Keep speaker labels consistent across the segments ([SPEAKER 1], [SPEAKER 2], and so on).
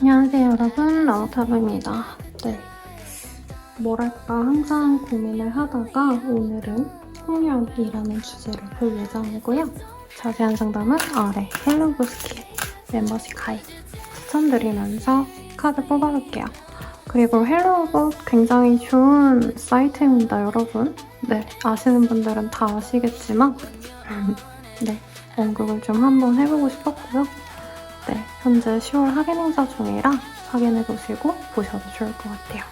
[SPEAKER 1] 안녕하세요 여러분, 라우타브입니다. 네, 뭐랄까 항상 고민을 하다가 오늘은 송년이라는 주제를 볼 예정이고요. 자세한 상담은 아래 헬로보스킷 멤버십 가입 추천드리면서 카드 뽑아볼게요. 그리고 헬로봇 굉장히 좋은 사이트입니다 여러분. 네, 아시는 분들은 다 아시겠지만 네, 언급을 좀 한번 해보고 싶었고요. 네, 현재 10월 할인 행사 중이라 확인해보시고 보셔도 좋을 것 같아요.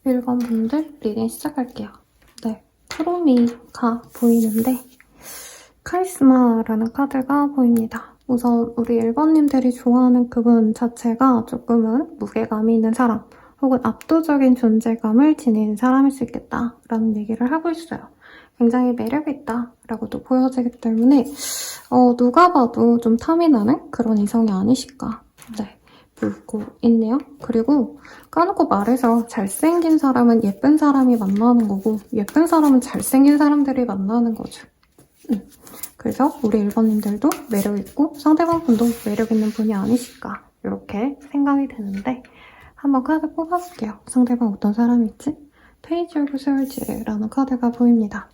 [SPEAKER 1] 일반 분들 리딩 시작할게요. 네, 프로미가 보이는데 카리스마라는 카드가 보입니다. 우선 우리 1번님들이 좋아하는 그분 자체가 조금은 무게감이 있는 사람 혹은 압도적인 존재감을 지닌 사람일 수 있겠다라는 얘기를 하고 있어요. 굉장히 매력있다라고도 보여지기 때문에 누가 봐도 좀 탐이 나는 그런 이성이 아니실까. 네, 보고 있네요. 그리고 까놓고 말해서 잘생긴 사람은 예쁜 사람이 만나는 거고 예쁜 사람은 잘생긴 사람들이 만나는 거죠. 그래서 우리 1번님들도 매력있고 상대방 분도 매력있는 분이 아니실까 이렇게 생각이 드는데 한번 카드 뽑아볼게요. 상대방 어떤 사람일지. 페이지 오브 솔즈라는 카드가 보입니다.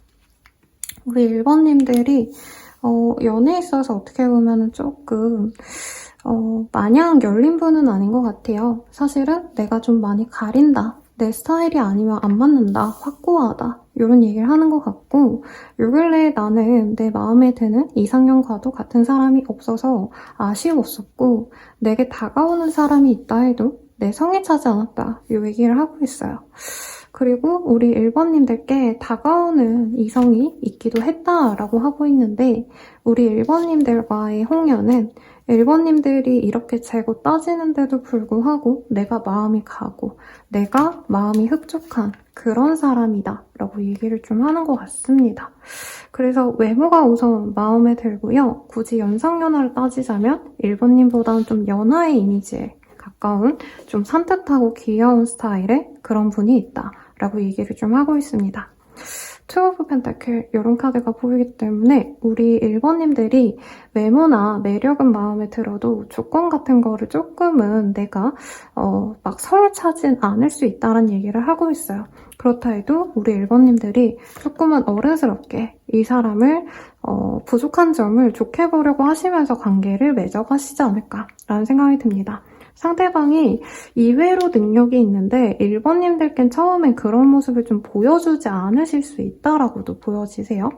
[SPEAKER 1] 우리 1번님들이 연애에 있어서 어떻게 보면 조금 마냥 열린 분은 아닌 것 같아요. 사실은 내가 좀 많이 가린다. 내 스타일이 아니면 안 맞는다. 확고하다. 이런 얘기를 하는 것 같고 요 근래에 나는 내 마음에 드는 이상형과도 같은 사람이 없어서 아쉬웠었고 내게 다가오는 사람이 있다 해도 내 성에 차지 않았다. 이 얘기를 하고 있어요. 그리고 우리 1번님들께 다가오는 이성이 있기도 했다라고 하고 있는데 우리 1번님들과의 홍련은 1번님들이 이렇게 재고 따지는데도 불구하고 내가 마음이 가고 내가 마음이 흡족한 그런 사람이다 라고 얘기를 좀 하는 것 같습니다. 그래서 외모가 우선 마음에 들고요. 굳이 연상연하를 따지자면 1번님보다는 좀 연하의 이미지에 가까운 좀 산뜻하고 귀여운 스타일의 그런 분이 있다 라고 얘기를 좀 하고 있습니다. 투 오브 펜타클 이런 카드가 보이기 때문에 우리 1번님들이 외모나 매력은 마음에 들어도 조건 같은 거를 조금은 내가 막 성에 차진 않을 수 있다는 얘기를 하고 있어요. 그렇다 해도 우리 1번님들이 조금은 어른스럽게 이 사람을 부족한 점을 좋게 보려고 하시면서 관계를 맺어가시지 않을까라는 생각이 듭니다. 상대방이 이외로 능력이 있는데 1번님들께는 처음엔 그런 모습을 좀 보여주지 않으실 수 있다라고도 보여지세요.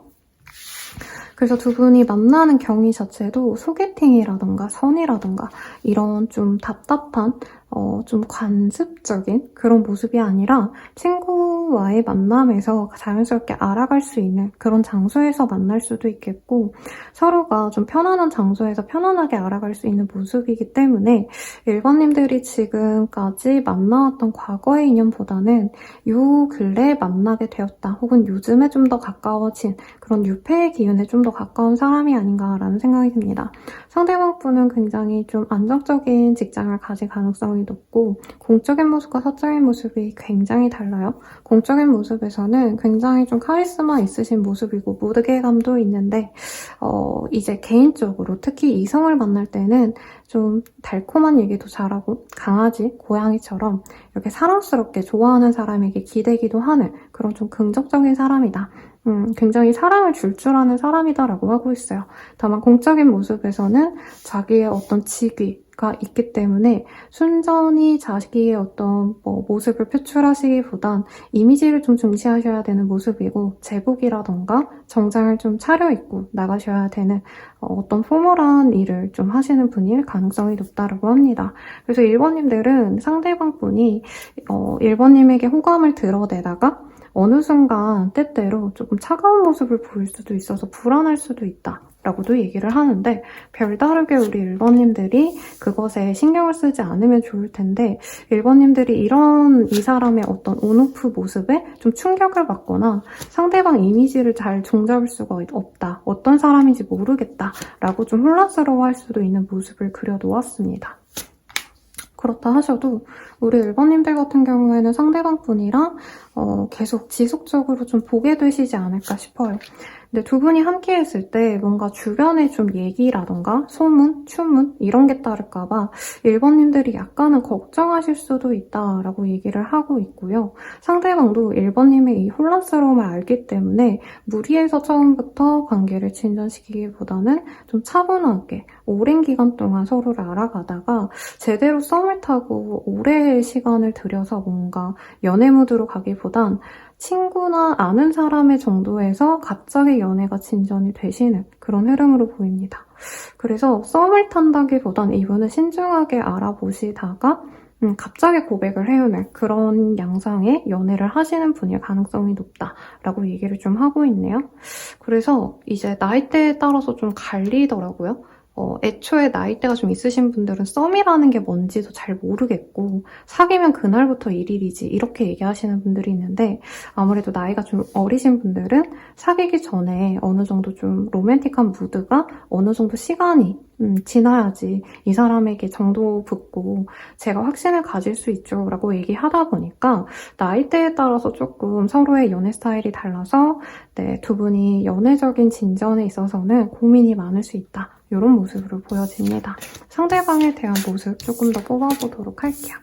[SPEAKER 1] 그래서 두 분이 만나는 경위 자체도 소개팅이라던가 선이라던가 이런 좀 답답한 좀 관습적인 그런 모습이 아니라 친구와의 만남에서 자연스럽게 알아갈 수 있는 그런 장소에서 만날 수도 있겠고 서로가 좀 편안한 장소에서 편안하게 알아갈 수 있는 모습이기 때문에 1번님들이 지금까지 만나왔던 과거의 인연보다는 요 근래에 만나게 되었다 혹은 요즘에 좀 더 가까워진 그런 유패의 기운에 좀 더 가까운 사람이 아닌가라는 생각이 듭니다. 상대방 분은 굉장히 좀 안정적인 직장을 가질 가능성이 높고 공적인 모습과 사적인 모습이 굉장히 달라요. 공적인 모습에서는 굉장히 좀 카리스마 있으신 모습이고 무드개감도 있는데 이제 개인적으로 특히 이성을 만날 때는 좀 달콤한 얘기도 잘하고 강아지, 고양이처럼 이렇게 사랑스럽게 좋아하는 사람에게 기대기도 하는 그런 좀 긍정적인 사람이다. 굉장히 사랑을 줄 아는 사람이다라고 하고 있어요. 다만 공적인 모습에서는 자기의 어떤 직위가 있기 때문에 순전히 자기의 어떤 모습을 표출하시기보단 이미지를 좀 중시하셔야 되는 모습이고 제복이라던가 정장을 좀 차려입고 나가셔야 되는 어떤 포멀한 일을 좀 하시는 분일 가능성이 높다고 합니다. 그래서 1번님들은 상대방 분이 1번님에게 호감을 드러내다가 어느 순간 때때로 조금 차가운 모습을 보일 수도 있어서 불안할 수도 있다 라고도 얘기를 하는데 별다르게 우리 1번님들이 그것에 신경을 쓰지 않으면 좋을 텐데 1번님들이 이 사람의 어떤 온오프 모습에 좀 충격을 받거나 상대방 이미지를 잘 종잡을 수가 없다. 어떤 사람인지 모르겠다 라고 좀 혼란스러워할 수도 있는 모습을 그려놓았습니다. 그렇다 하셔도 우리 1번님들 같은 경우에는 상대방 분이랑 계속 지속적으로 좀 보게 되시지 않을까 싶어요. 근데 두 분이 함께 했을 때 뭔가 주변에 좀 얘기라던가 소문, 추문 이런 게 따를까 봐 1번님들이 약간은 걱정하실 수도 있다라고 얘기를 하고 있고요. 상대방도 1번님의 이 혼란스러움을 알기 때문에 무리해서 처음부터 관계를 진전시키기보다는 좀 차분하게 오랜 기간 동안 서로를 알아가다가 제대로 썸을 타고 오래 시간을 들여서 뭔가 연애 무드로 가기보단 친구나 아는 사람의 정도에서 갑자기 연애가 진전이 되시는 그런 흐름으로 보입니다. 그래서 썸을 탄다기보단 이분은 신중하게 알아보시다가 갑자기 고백을 해오는 그런 양상의 연애를 하시는 분일 가능성이 높다라고 얘기를 좀 하고 있네요. 그래서 이제 나이대에 따라서 좀 갈리더라고요. 애초에 나이대가 좀 있으신 분들은 썸이라는 게 뭔지도 잘 모르겠고 사귀면 그날부터 일일이지 이렇게 얘기하시는 분들이 있는데 아무래도 나이가 좀 어리신 분들은 사귀기 전에 어느 정도 좀 로맨틱한 무드가 어느 정도 시간이 지나야지 이 사람에게 정도 붙고 제가 확신을 가질 수 있죠 라고 얘기하다 보니까 나이대에 따라서 조금 서로의 연애 스타일이 달라서 두 분이 연애적인 진전에 있어서는 고민이 많을 수 있다. 이런 모습으로 보여집니다. 상대방에 대한 모습 조금 더 뽑아보도록 할게요.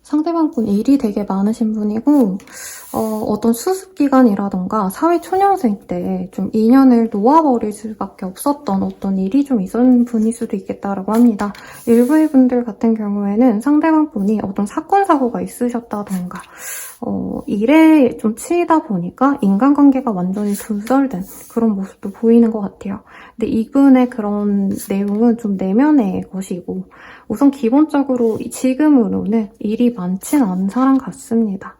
[SPEAKER 1] 상대방 분 일이 되게 많으신 분이고 어떤 수습기간이라던가 사회초년생 때 좀 인연을 놓아버릴 수밖에 없었던 어떤 일이 좀 있었던 분일 수도 있겠다라고 합니다. 일부의 분들 같은 경우에는 상대방 분이 어떤 사건, 사고가 있으셨다던가 일에 좀 치이다 보니까 인간관계가 완전히 두절된 그런 모습도 보이는 것 같아요. 근데 이분의 그런 내용은 좀 내면의 것이고 우선 기본적으로 지금으로는 일이 많진 않은 사람 같습니다.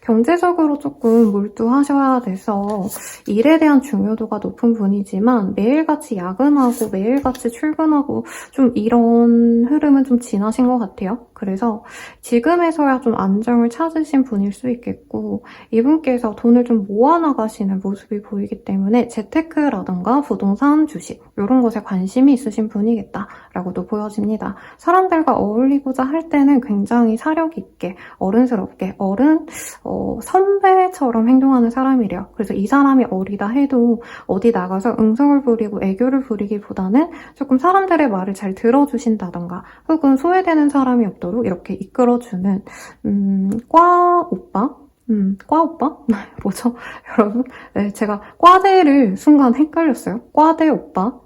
[SPEAKER 1] 경제적으로 조금 몰두하셔야 돼서 일에 대한 중요도가 높은 분이지만 매일같이 야근하고 매일같이 출근하고 좀 이런 흐름은 좀 지나신 것 같아요. 그래서 지금에서야 좀 안정을 찾으신 분일 수 있겠고 이분께서 돈을 좀 모아나가시는 모습이 보이기 때문에 재테크라던가 부동산, 주식 이런 것에 관심이 있으신 분이겠다라고도 보여집니다. 사람들과 어울리고자 할 때는 굉장히 사력 있게 어른스럽게 선배처럼 행동하는 사람이래요. 그래서 이 사람이 어리다 해도 어디 나가서 응성을 부리고 애교를 부리기보다는 조금 사람들의 말을 잘 들어주신다던가 혹은 소외되는 사람이 없도록 이렇게 이끌어주는 과 오빠? 뭐죠? 여러분? 네, 제가 과대를 순간 헷갈렸어요. 과대 오빠?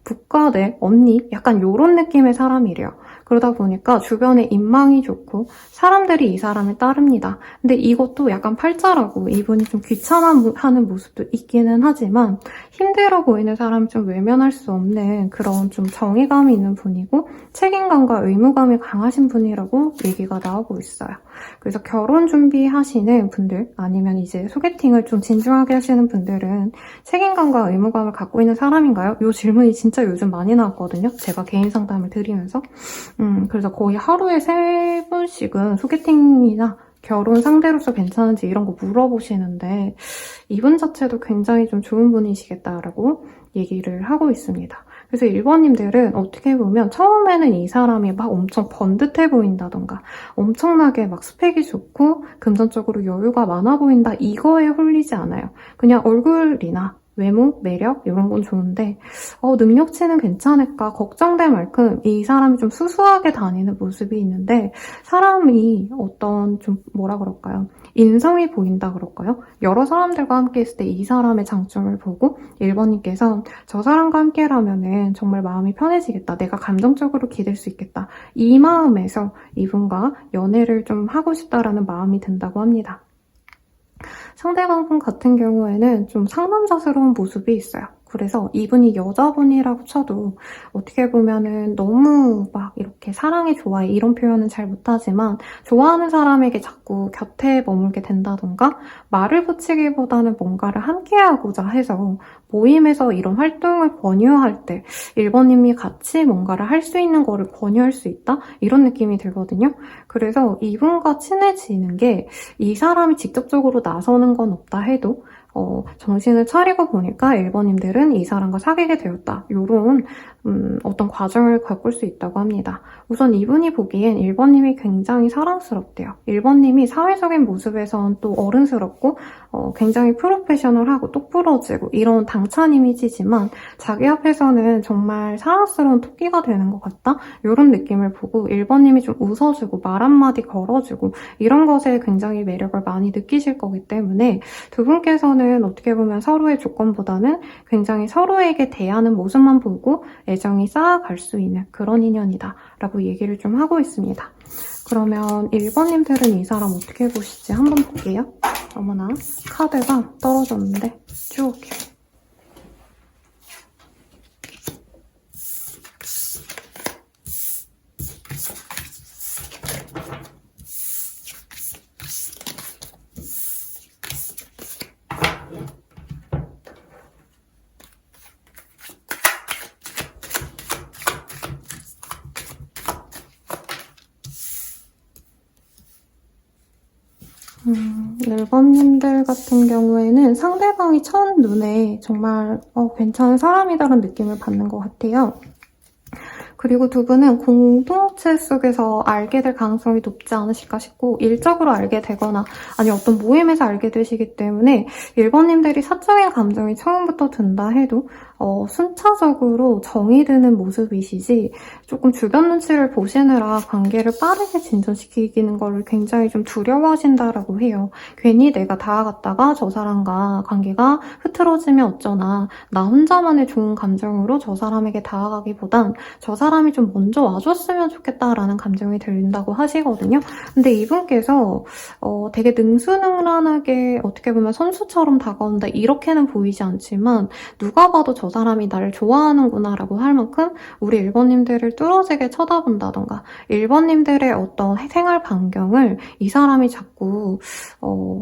[SPEAKER 1] 북과대 언니? 약간 요런 느낌의 사람이래요. 그러다 보니까 주변에 인망이 좋고 사람들이 이 사람을 따릅니다. 근데 이것도 약간 팔자라고 이분이 좀 귀찮아하는 모습도 있기는 하지만 힘들어 보이는 사람을 좀 외면할 수 없는 그런 좀 정의감이 있는 분이고 책임감과 의무감이 강하신 분이라고 얘기가 나오고 있어요. 그래서 결혼 준비하시는 분들 아니면 이제 소개팅을 좀 진중하게 하시는 분들은 책임감과 의무감을 갖고 있는 사람인가요? 이 질문이 진짜 요즘 많이 나왔거든요. 제가 개인 상담을 드리면서 그래서 거의 하루에 3분씩은 소개팅이나 결혼 상대로서 괜찮은지 이런 거 물어보시는데 이분 자체도 굉장히 좀 좋은 분이시겠다라고 얘기를 하고 있습니다. 그래서 1번님들은 어떻게 보면 처음에는 이 사람이 막 엄청 번듯해 보인다던가 엄청나게 막 스펙이 좋고 금전적으로 여유가 많아 보인다 이거에 홀리지 않아요. 그냥 얼굴이나 외모, 매력 이런 건 좋은데 능력치는 괜찮을까 걱정될 만큼 이 사람이 좀 수수하게 다니는 모습이 있는데 사람이 어떤 좀 뭐라 그럴까요? 인성이 보인다 그럴까요? 여러 사람들과 함께 있을 때 이 사람의 장점을 보고 1번님께서 저 사람과 함께라면은 정말 마음이 편해지겠다. 내가 감정적으로 기댈 수 있겠다. 이 마음에서 이분과 연애를 좀 하고 싶다라는 마음이 든다고 합니다. 상대방분 같은 경우에는 좀 상남자스러운 모습이 있어요. 그래서 이분이 여자분이라고 쳐도 어떻게 보면은 너무 막 이렇게 사랑해 좋아해 이런 표현은 잘 못하지만 좋아하는 사람에게 자꾸 곁에 머물게 된다던가 말을 붙이기보다는 뭔가를 함께하고자 해서 모임에서 이런 활동을 권유할 때 1번님이 같이 뭔가를 할 수 있는 거를 권유할 수 있다? 이런 느낌이 들거든요. 그래서 이분과 친해지는 게 이 사람이 직접적으로 나서는 건 없다 해도 정신을 차리고 보니까 1번님들은 이 사람과 사귀게 되었다. 이런 어떤 과정을 겪을 수 있다고 합니다. 우선 이분이 보기엔 1번님이 굉장히 사랑스럽대요. 1번님이 사회적인 모습에선 또 어른스럽고 굉장히 프로페셔널하고 똑부러지고 이런 당찬 이미지지만 자기 앞에서는 정말 사랑스러운 토끼가 되는 것 같다? 이런 느낌을 보고 1번님이 좀 웃어주고 말 한마디 걸어주고 이런 것에 굉장히 매력을 많이 느끼실 거기 때문에 두 분께서는 어떻게 보면 서로의 조건보다는 굉장히 서로에게 대하는 모습만 보고 애정이 쌓아갈 수 있는 그런 인연이다 라고 얘기를 좀 하고 있습니다. 그러면 1번님들은 이 사람 어떻게 보실지 한번 볼게요. 어머나 카드가 떨어졌는데 쭉 일번님들 같은 경우에는 상대방이 첫눈에 정말 괜찮은 사람이다라는 느낌을 받는 것 같아요. 그리고 두 분은 공동체 속에서 알게 될 가능성이 높지 않으실까 싶고 일적으로 알게 되거나 아니 어떤 모임에서 알게 되시기 때문에 1번님들이 사적인 감정이 처음부터 든다 해도 순차적으로 정이 드는 모습이시지 조금 주변 눈치를 보시느라 관계를 빠르게 진전시키는 걸 굉장히 좀 두려워하신다라고 해요. 괜히 내가 다가갔다가 저 사람과 관계가 흐트러지면 어쩌나 나 혼자만의 좋은 감정으로 저 사람에게 다가가기보단 저 사람 사람이 좀 먼저 와줬으면 좋겠다라는 감정이 든다고 하시거든요. 근데 이분께서 되게 능수능란하게 어떻게 보면 선수처럼 다가온다 이렇게는 보이지 않지만 누가 봐도 저 사람이 나를 좋아하는구나 라고 할 만큼 우리 1번님들을 뚫어지게 쳐다본다던가 1번님들의 어떤 생활 반경을 이 사람이 자꾸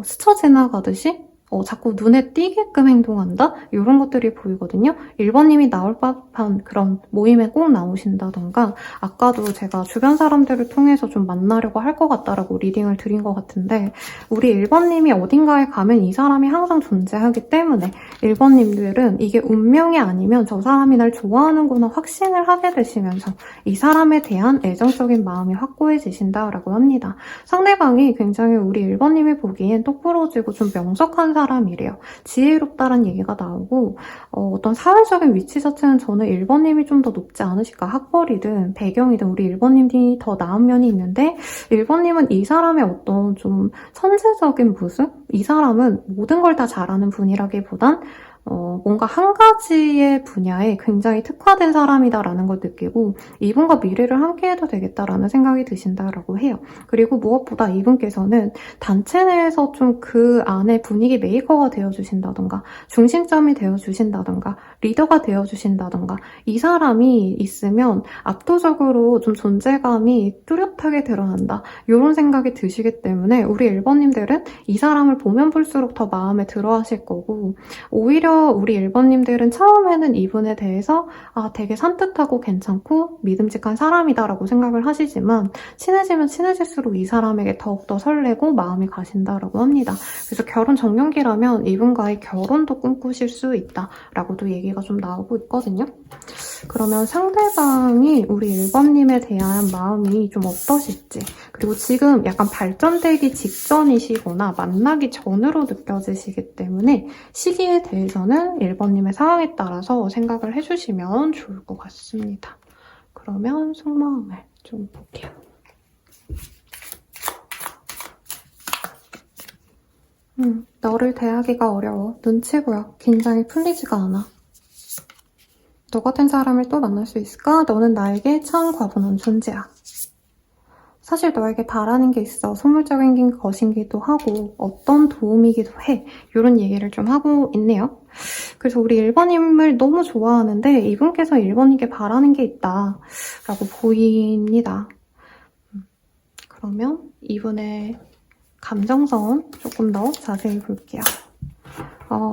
[SPEAKER 1] 스쳐 지나가듯이 자꾸 눈에 띄게끔 행동한다? 이런 것들이 보이거든요. 1번님이 나올 법한 그런 모임에 꼭 나오신다던가 아까도 제가 주변 사람들을 통해서 좀 만나려고 할 것 같다라고 리딩을 드린 것 같은데 우리 1번님이 어딘가에 가면 이 사람이 항상 존재하기 때문에 1번님들은 이게 운명이 아니면 저 사람이 날 좋아하는구나 확신을 하게 되시면서 이 사람에 대한 애정적인 마음이 확고해지신다라고 합니다. 상대방이 굉장히 우리 1번님이 보기엔 똑부러지고 좀 명석한 사람이래요. 지혜롭다는 얘기가 나오고 어떤 사회적인 위치 자체는 저는 1번님이 좀 더 높지 않으실까. 학벌이든 배경이든 우리 1번님이 더 나은 면이 있는데 1번님은 이 사람의 어떤 좀 천재적인 모습? 이 사람은 모든 걸 다 잘하는 분이라기보단 뭔가 한 가지의 분야에 굉장히 특화된 사람이다라는 걸 느끼고 이분과 미래를 함께해도 되겠다라는 생각이 드신다라고 해요. 그리고 무엇보다 이분께서는 단체 내에서 좀 그 안에 분위기 메이커가 되어주신다던가 중심점이 되어주신다던가 리더가 되어주신다던가 이 사람이 있으면 압도적으로 좀 존재감이 뚜렷하게 드러난다. 이런 생각이 드시기 때문에 우리 1번님들은 이 사람을 보면 볼수록 더 마음에 들어 하실 거고 오히려 우리 1번님들은 처음에는 이분에 대해서 되게 산뜻하고 괜찮고 믿음직한 사람이다라고 생각을 하시지만 친해지면 친해질수록 이 사람에게 더욱더 설레고 마음이 가신다라고 합니다. 그래서 결혼 정년기라면 이분과의 결혼도 꿈꾸실 수 있다라고도 얘기가 좀 나오고 있거든요. 그러면 상대방이 우리 1번님에 대한 마음이 좀 어떠실지 그리고 지금 약간 발전되기 직전이시거나 만나기 전으로 느껴지시기 때문에 시기에 대해서는 1번님의 상황에 따라서 생각을 해주시면 좋을 것 같습니다. 그러면 속마음을 좀 볼게요. 너를 대하기가 어려워. 눈치 보여. 긴장이 풀리지가 않아. 너 같은 사람을 또 만날 수 있을까? 너는 나에게 참 과분한 존재야. 사실 너에게 바라는 게 있어. 속물적인 것이기도 하고 어떤 도움이기도 해. 이런 얘기를 좀 하고 있네요. 그래서 우리 1번님을 너무 좋아하는데 이분께서 1번님께 바라는 게 있다라고 보입니다. 그러면 이분의 감정선 조금 더 자세히 볼게요.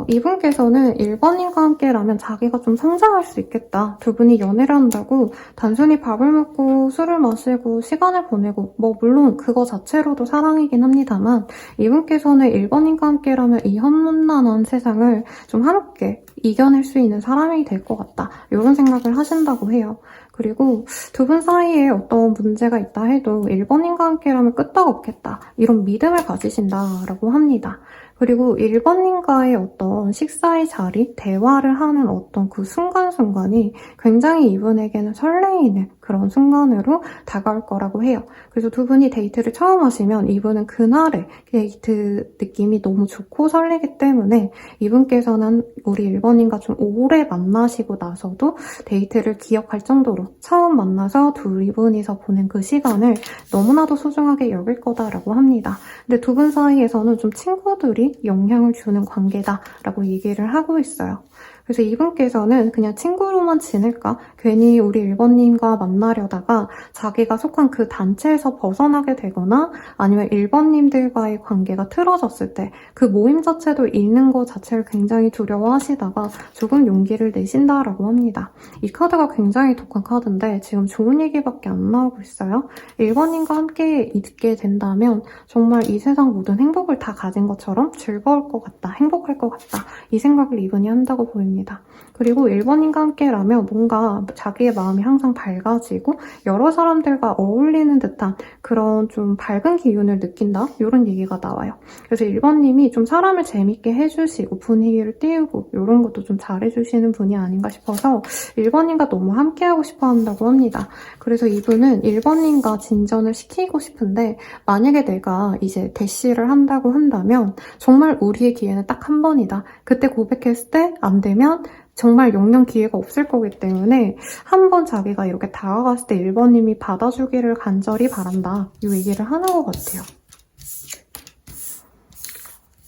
[SPEAKER 1] 이분께서는 1번님과 함께라면 자기가 좀 성장할 수 있겠다. 두 분이 연애를 한다고 단순히 밥을 먹고 술을 마시고 시간을 보내고 물론 그거 자체로도 사랑이긴 합니다만 이분께서는 1번님과 함께라면 이 험난한 세상을 좀 함께 이겨낼 수 있는 사람이 될 것 같다. 이런 생각을 하신다고 해요. 그리고 두 분 사이에 어떤 문제가 있다 해도 1번님과 함께라면 끄떡없겠다. 이런 믿음을 가지신다라고 합니다. 그리고 1번님과의 어떤 식사의 자리, 대화를 하는 어떤 그 순간순간이 굉장히 이분에게는 설레이는 그런 순간으로 다가올 거라고 해요. 그래서 두 분이 데이트를 처음 하시면 이분은 그날의 데이트 느낌이 너무 좋고 설레기 때문에 이분께서는 우리 1번님과 좀 오래 만나시고 나서도 데이트를 기억할 정도로 처음 만나서 두 분이서 보낸 그 시간을 너무나도 소중하게 여길 거다라고 합니다. 근데 두 분 사이에서는 좀 친구들이 영향을 주는 관계다라고 얘기를 하고 있어요. 그래서 이분께서는 그냥 친구로만 지낼까? 괜히 우리 1번님과 만나려다가 자기가 속한 그 단체에서 벗어나게 되거나 아니면 1번님들과의 관계가 틀어졌을 때 그 모임 자체도 잃는 것 자체를 굉장히 두려워하시다가 조금 용기를 내신다라고 합니다. 이 카드가 굉장히 독한 카드인데 지금 좋은 얘기밖에 안 나오고 있어요. 1번님과 함께 있게 된다면 정말 이 세상 모든 행복을 다 가진 것처럼 즐거울 것 같다, 행복할 것 같다 이 생각을 이분이 한다고 보입니다. 그리고 1번님과 함께라면 뭔가 자기의 마음이 항상 밝아지고 여러 사람들과 어울리는 듯한 그런 좀 밝은 기운을 느낀다? 이런 얘기가 나와요. 그래서 1번님이 좀 사람을 재밌게 해주시고 분위기를 띄우고 이런 것도 좀 잘해주시는 분이 아닌가 싶어서 1번님과 너무 함께하고 싶어 한다고 합니다. 그래서 이분은 1번님과 진전을 시키고 싶은데 만약에 내가 이제 대시를 한다고 한다면 정말 우리의 기회는 딱 한 번이다. 그때 고백했을 때 안 되면 정말 영영 기회가 없을 거기 때문에 한번 자기가 이렇게 다가갔을 때 1번님이 받아주기를 간절히 바란다. 이 얘기를 하는 것 같아요.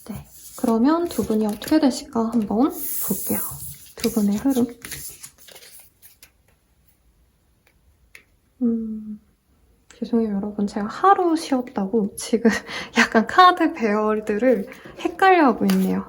[SPEAKER 1] 네, 그러면 두 분이 어떻게 되실까 한번 볼게요. 두 분의 흐름. 죄송해요 여러분, 제가 하루 쉬었다고 지금 약간 카드 배열들을 헷갈려하고 있네요.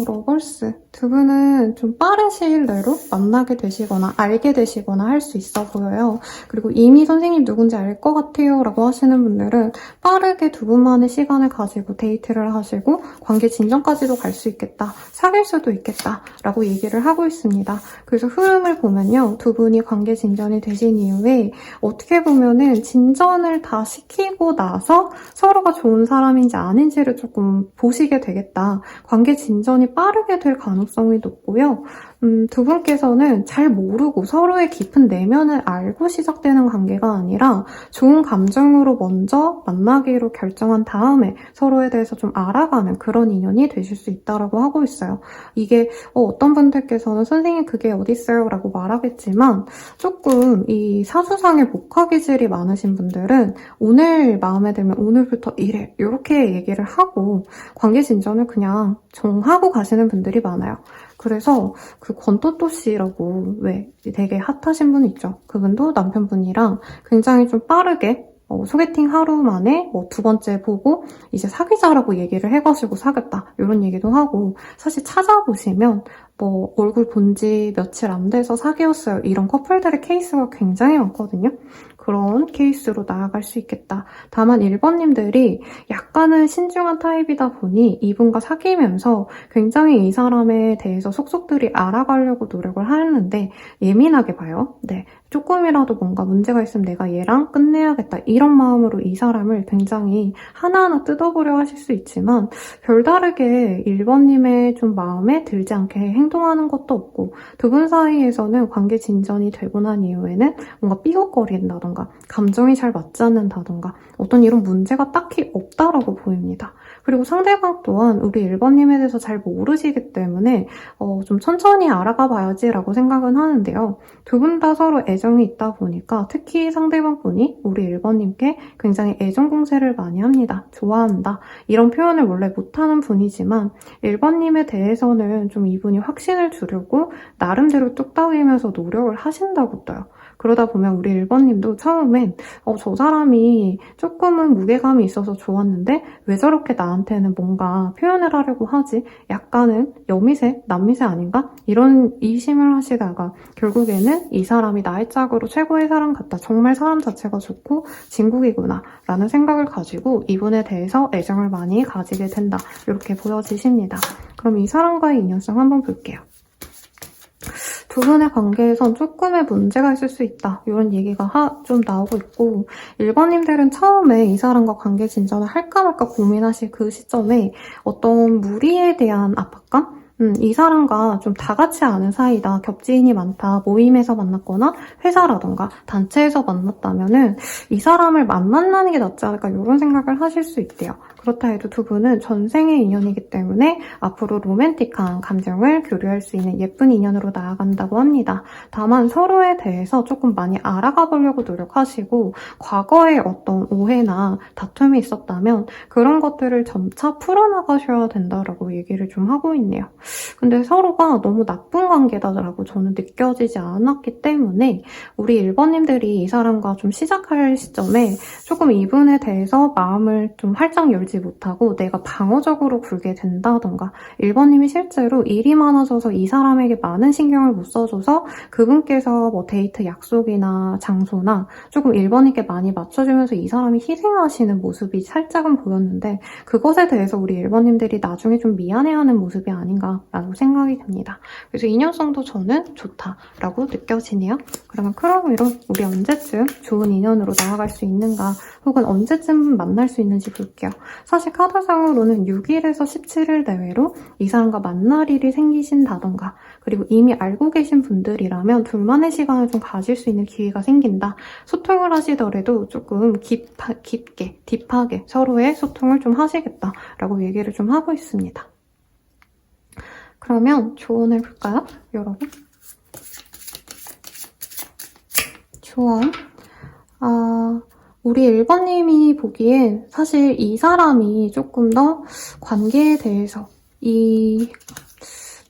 [SPEAKER 1] 러벌스. 두 분은 좀 빠른 시일 내로 만나게 되시거나 알게 되시거나 할 수 있어 보여요. 그리고 이미 선생님 누군지 알 것 같아요 라고 하시는 분들은 빠르게 두 분만의 시간을 가지고 데이트를 하시고 관계 진전까지도 갈 수 있겠다. 사귈 수도 있겠다 라고 얘기를 하고 있습니다. 그래서 흐름을 보면요. 두 분이 관계 진전이 되신 이후에 어떻게 보면은 진전을 다 시키고 나서 서로가 좋은 사람인지 아닌지를 조금 보시게 되겠다. 관계 진전이 빠르게 될 가능성이 높고요. 두 분께서는 잘 모르고 서로의 깊은 내면을 알고 시작되는 관계가 아니라 좋은 감정으로 먼저 만나기로 결정한 다음에 서로에 대해서 좀 알아가는 그런 인연이 되실 수 있다고 하고 있어요. 이게 어떤 분들께서는 선생님 그게 어딨어요? 라고 말하겠지만 조금 이 사주상의 목화 기질이 많으신 분들은 오늘 마음에 들면 오늘부터 이래 이렇게 얘기를 하고 관계 진전을 그냥 정하고 가시는 분들이 많아요. 그래서 그 권토토 씨라고 왜 되게 핫하신 분 있죠. 그분도 남편분이랑 굉장히 좀 빠르게 소개팅 하루 만에 두 번째 보고 이제 사귀자라고 얘기를 해가지고 사귀었다 이런 얘기도 하고, 사실 찾아보시면 얼굴 본 지 며칠 안 돼서 사귀었어요 이런 커플들의 케이스가 굉장히 많거든요. 그런 케이스로 나아갈 수 있겠다. 다만 1번님들이 약간은 신중한 타입이다 보니 이분과 사귀면서 굉장히 이 사람에 대해서 속속들이 알아가려고 노력을 하는데 예민하게 봐요. 네, 조금이라도 뭔가 문제가 있으면 내가 얘랑 끝내야겠다 이런 마음으로 이 사람을 굉장히 하나하나 뜯어보려 하실 수 있지만 별다르게 1번님의 좀 마음에 들지 않게 행동하는 것도 없고, 두 분 사이에서는 관계 진전이 되고 난 이후에는 뭔가 삐걱거린다던가 감정이 잘 맞지 않는다던가 어떤 이런 문제가 딱히 없다라고 보입니다. 그리고 상대방 또한 우리 1번님에 대해서 잘 모르시기 때문에 좀 천천히 알아가 봐야지라고 생각은 하는데요. 두 분 다 서로 애정이 있다 보니까 특히 상대방분이 우리 1번님께 굉장히 애정 공세를 많이 합니다. 좋아한다. 이런 표현을 원래 못하는 분이지만 1번님에 대해서는 좀 이분이 확신을 주려고 나름대로 뚝딱이면서 노력을 하신다고 떠요. 그러다 보면 우리 1번님도 처음엔 저 사람이 조금은 무게감이 있어서 좋았는데 왜 저렇게 나한테는 뭔가 표현을 하려고 하지? 약간은 여미새, 남미새 아닌가? 이런 의심을 하시다가 결국에는 이 사람이 나의 짝으로 최고의 사람 같다. 정말 사람 자체가 좋고 진국이구나 라는 생각을 가지고 이분에 대해서 애정을 많이 가지게 된다. 이렇게 보여지십니다. 그럼 이 사람과의 인연성 한번 볼게요. 두 분의 관계에선 조금의 문제가 있을 수 있다. 이런 얘기가 좀 나오고 있고, 1번님들은 처음에 이 사람과 관계 진전을 할까 말까 고민하실 그 시점에 어떤 무리에 대한 압박감? 이 사람과 좀 다 같이 아는 사이다, 겹지인이 많다, 모임에서 만났거나 회사라던가 단체에서 만났다면은 이 사람을 안 만나는 게 낫지 않을까 이런 생각을 하실 수 있대요. 그렇다 해도 두 분은 전생의 인연이기 때문에 앞으로 로맨틱한 감정을 교류할 수 있는 예쁜 인연으로 나아간다고 합니다. 다만 서로에 대해서 조금 많이 알아가 보려고 노력하시고 과거에 어떤 오해나 다툼이 있었다면 그런 것들을 점차 풀어나가셔야 된다라고 얘기를 좀 하고 있네요. 근데 서로가 너무 나쁜 관계다라고 저는 느껴지지 않았기 때문에 우리 1번님들이 이 사람과 좀 시작할 시점에 조금 이분에 대해서 마음을 좀 활짝 열지 못하고 내가 방어적으로 굴게 된다던가, 1번님이 실제로 일이 많아져서 이 사람에게 많은 신경을 못 써줘서 그분께서 데이트 약속이나 장소나 조금 1번님께 많이 맞춰주면서 이 사람이 희생하시는 모습이 살짝은 보였는데 그것에 대해서 우리 1번님들이 나중에 좀 미안해하는 모습이 아닌가라고 생각이 듭니다. 그래서 인연성도 저는 좋다라고 느껴지네요. 그러면 크로미로 우리 언제쯤 좋은 인연으로 나아갈 수 있는가, 혹은 언제쯤 만날 수 있는지 볼게요. 사실 카드상으로는 6일에서 17일 내외로 이 사람과 만날 일이 생기신다던가, 그리고 이미 알고 계신 분들이라면 둘만의 시간을 좀 가질 수 있는 기회가 생긴다. 소통을 하시더라도 조금 깊게, 딥하게 서로의 소통을 좀 하시겠다라고 얘기를 좀 하고 있습니다. 그러면 조언해볼까요, 여러분? 조언. 우리 1번님이 보기엔 사실 이 사람이 조금 더 관계에 대해서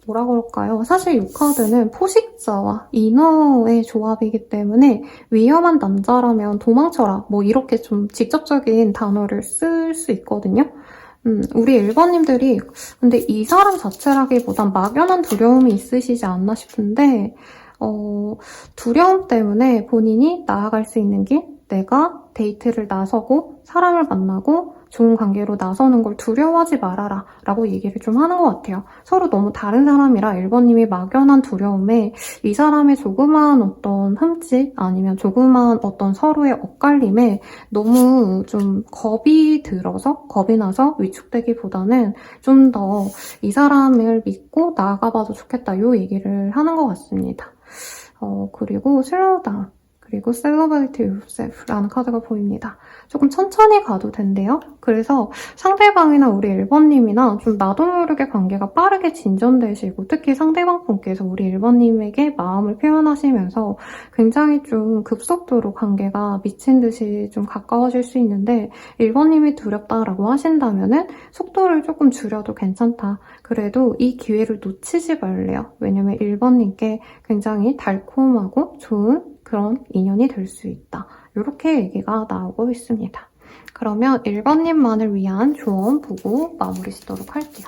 [SPEAKER 1] 뭐라 그럴까요? 사실 이 카드는 포식자와 인어의 조합이기 때문에 위험한 남자라면 도망쳐라. 뭐 이렇게 좀 직접적인 단어를 쓸 수 있거든요. 우리 1번님들이 근데 이 사람 자체라기보단 막연한 두려움이 있으시지 않나 싶은데 두려움 때문에 본인이 나아갈 수 있는 길, 내가 데이트를 나서고 사람을 만나고 좋은 관계로 나서는 걸 두려워하지 말아라 라고 얘기를 좀 하는 것 같아요. 서로 너무 다른 사람이라 1번님이 막연한 두려움에 이 사람의 조그마한 어떤 흠집 아니면 조그마한 어떤 서로의 엇갈림에 너무 좀 겁이 나서 위축되기보다는 좀 더 이 사람을 믿고 나아가봐도 좋겠다 이 얘기를 하는 것 같습니다. 그리고 슬로우 다운, 그리고 Celebrate Yourself라는 카드가 보입니다. 조금 천천히 가도 된대요. 그래서 상대방이나 우리 1번님이나 좀 나도 모르게 관계가 빠르게 진전되시고 특히 상대방 분께서 우리 1번님에게 마음을 표현하시면서 굉장히 좀 급속도로 관계가 미친 듯이 좀 가까워질 수 있는데 1번님이 두렵다라고 하신다면은 속도를 조금 줄여도 괜찮다. 그래도 이 기회를 놓치지 말래요. 왜냐면 1번님께 굉장히 달콤하고 좋은 그런 인연이 될 수 있다. 이렇게 얘기가 나오고 있습니다. 그러면 1번님만을 위한 조언 보고 마무리 짓도록 할게요.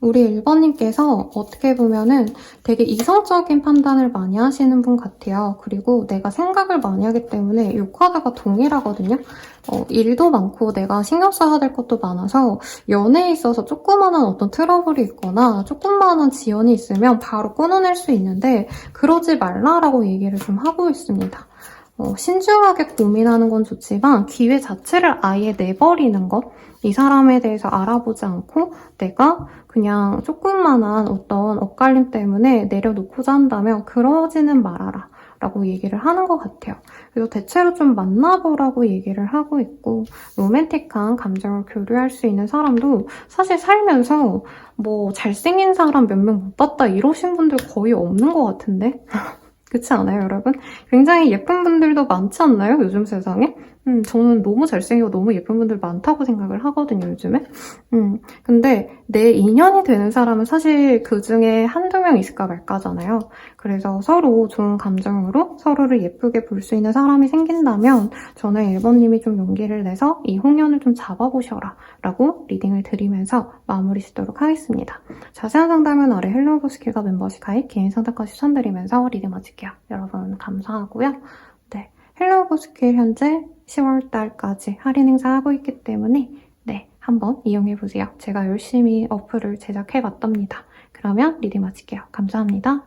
[SPEAKER 1] 우리 1번님께서 어떻게 보면은 되게 이성적인 판단을 많이 하시는 분 같아요. 그리고 내가 생각을 많이 하기 때문에 이 카드가 동일하거든요. 일도 많고 내가 신경 써야 될 것도 많아서 연애에 있어서 조그마한 어떤 트러블이 있거나 조그마한 지연이 있으면 바로 끊어낼 수 있는데 그러지 말라라고 얘기를 좀 하고 있습니다. 신중하게 고민하는 건 좋지만 기회 자체를 아예 내버리는 것, 이 사람에 대해서 알아보지 않고 내가 그냥 조금만한 어떤 엇갈림 때문에 내려놓고자 한다면 그러지는 말아라 라고 얘기를 하는 것 같아요. 그래서 대체로 좀 만나보라고 얘기를 하고 있고 로맨틱한 감정을 교류할 수 있는 사람도 사실 살면서 뭐 잘생긴 사람 몇 명 못 봤다 이러신 분들 거의 없는 것 같은데 그렇지 않아요, 여러분? 굉장히 예쁜 분들도 많지 않나요, 요즘 세상에? 저는 너무 잘생기고 너무 예쁜 분들 많다고 생각을 하거든요, 요즘에. 근데 내 인연이 되는 사람은 사실 그 중에 한두 명 있을까 말까잖아요. 그래서 서로 좋은 감정으로 서로를 예쁘게 볼 수 있는 사람이 생긴다면 저는 1번님이 좀 용기를 내서 이 홍련을 좀 잡아보셔라 라고 리딩을 드리면서 마무리 짓도록 하겠습니다. 자세한 상담은 아래 헬로우보스킬과 멤버십 가입, 개인 상담까지 추천드리면서 리딩 마칠게요. 여러분 감사하고요. 네, 헬로우보스킬 현재 10월달까지 할인 행사하고 있기 때문에 네, 한번 이용해보세요. 제가 열심히 어플을 제작해봤답니다. 그러면 리딩 마칠게요. 감사합니다.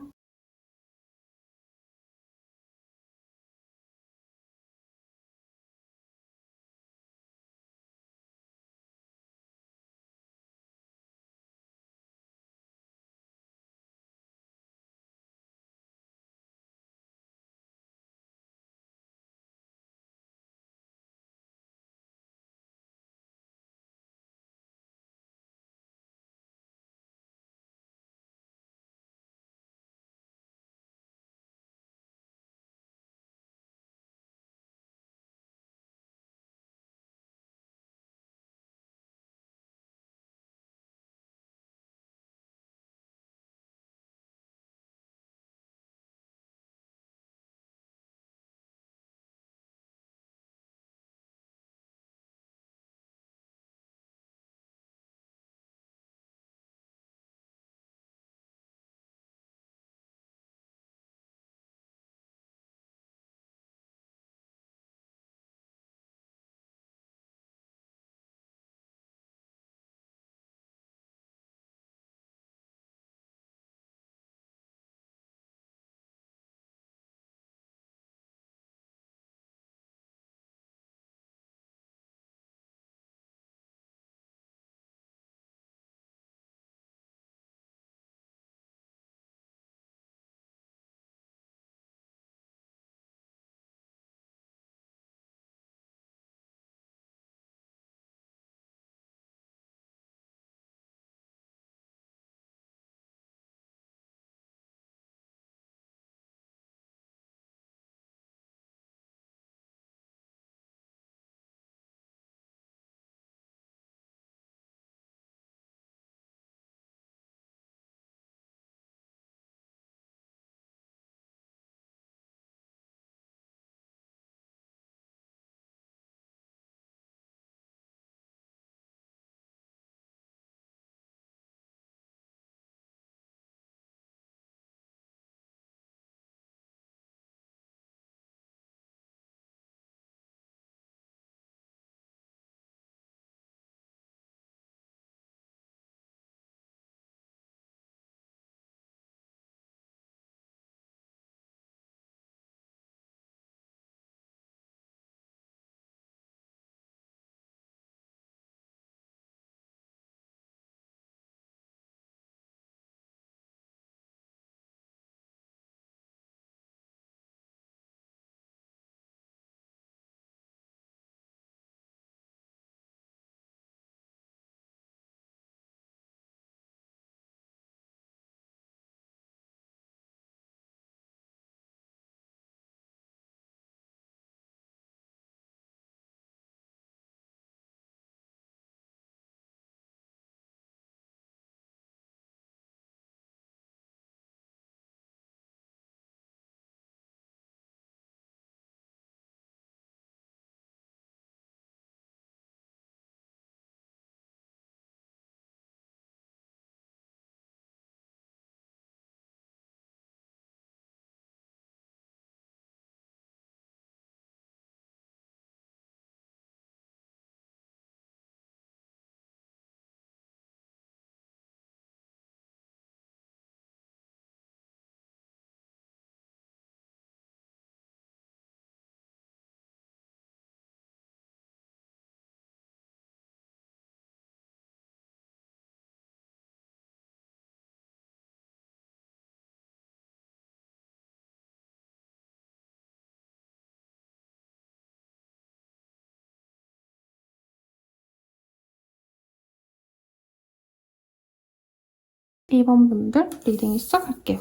[SPEAKER 1] 2번 분들 리딩 시작할게요.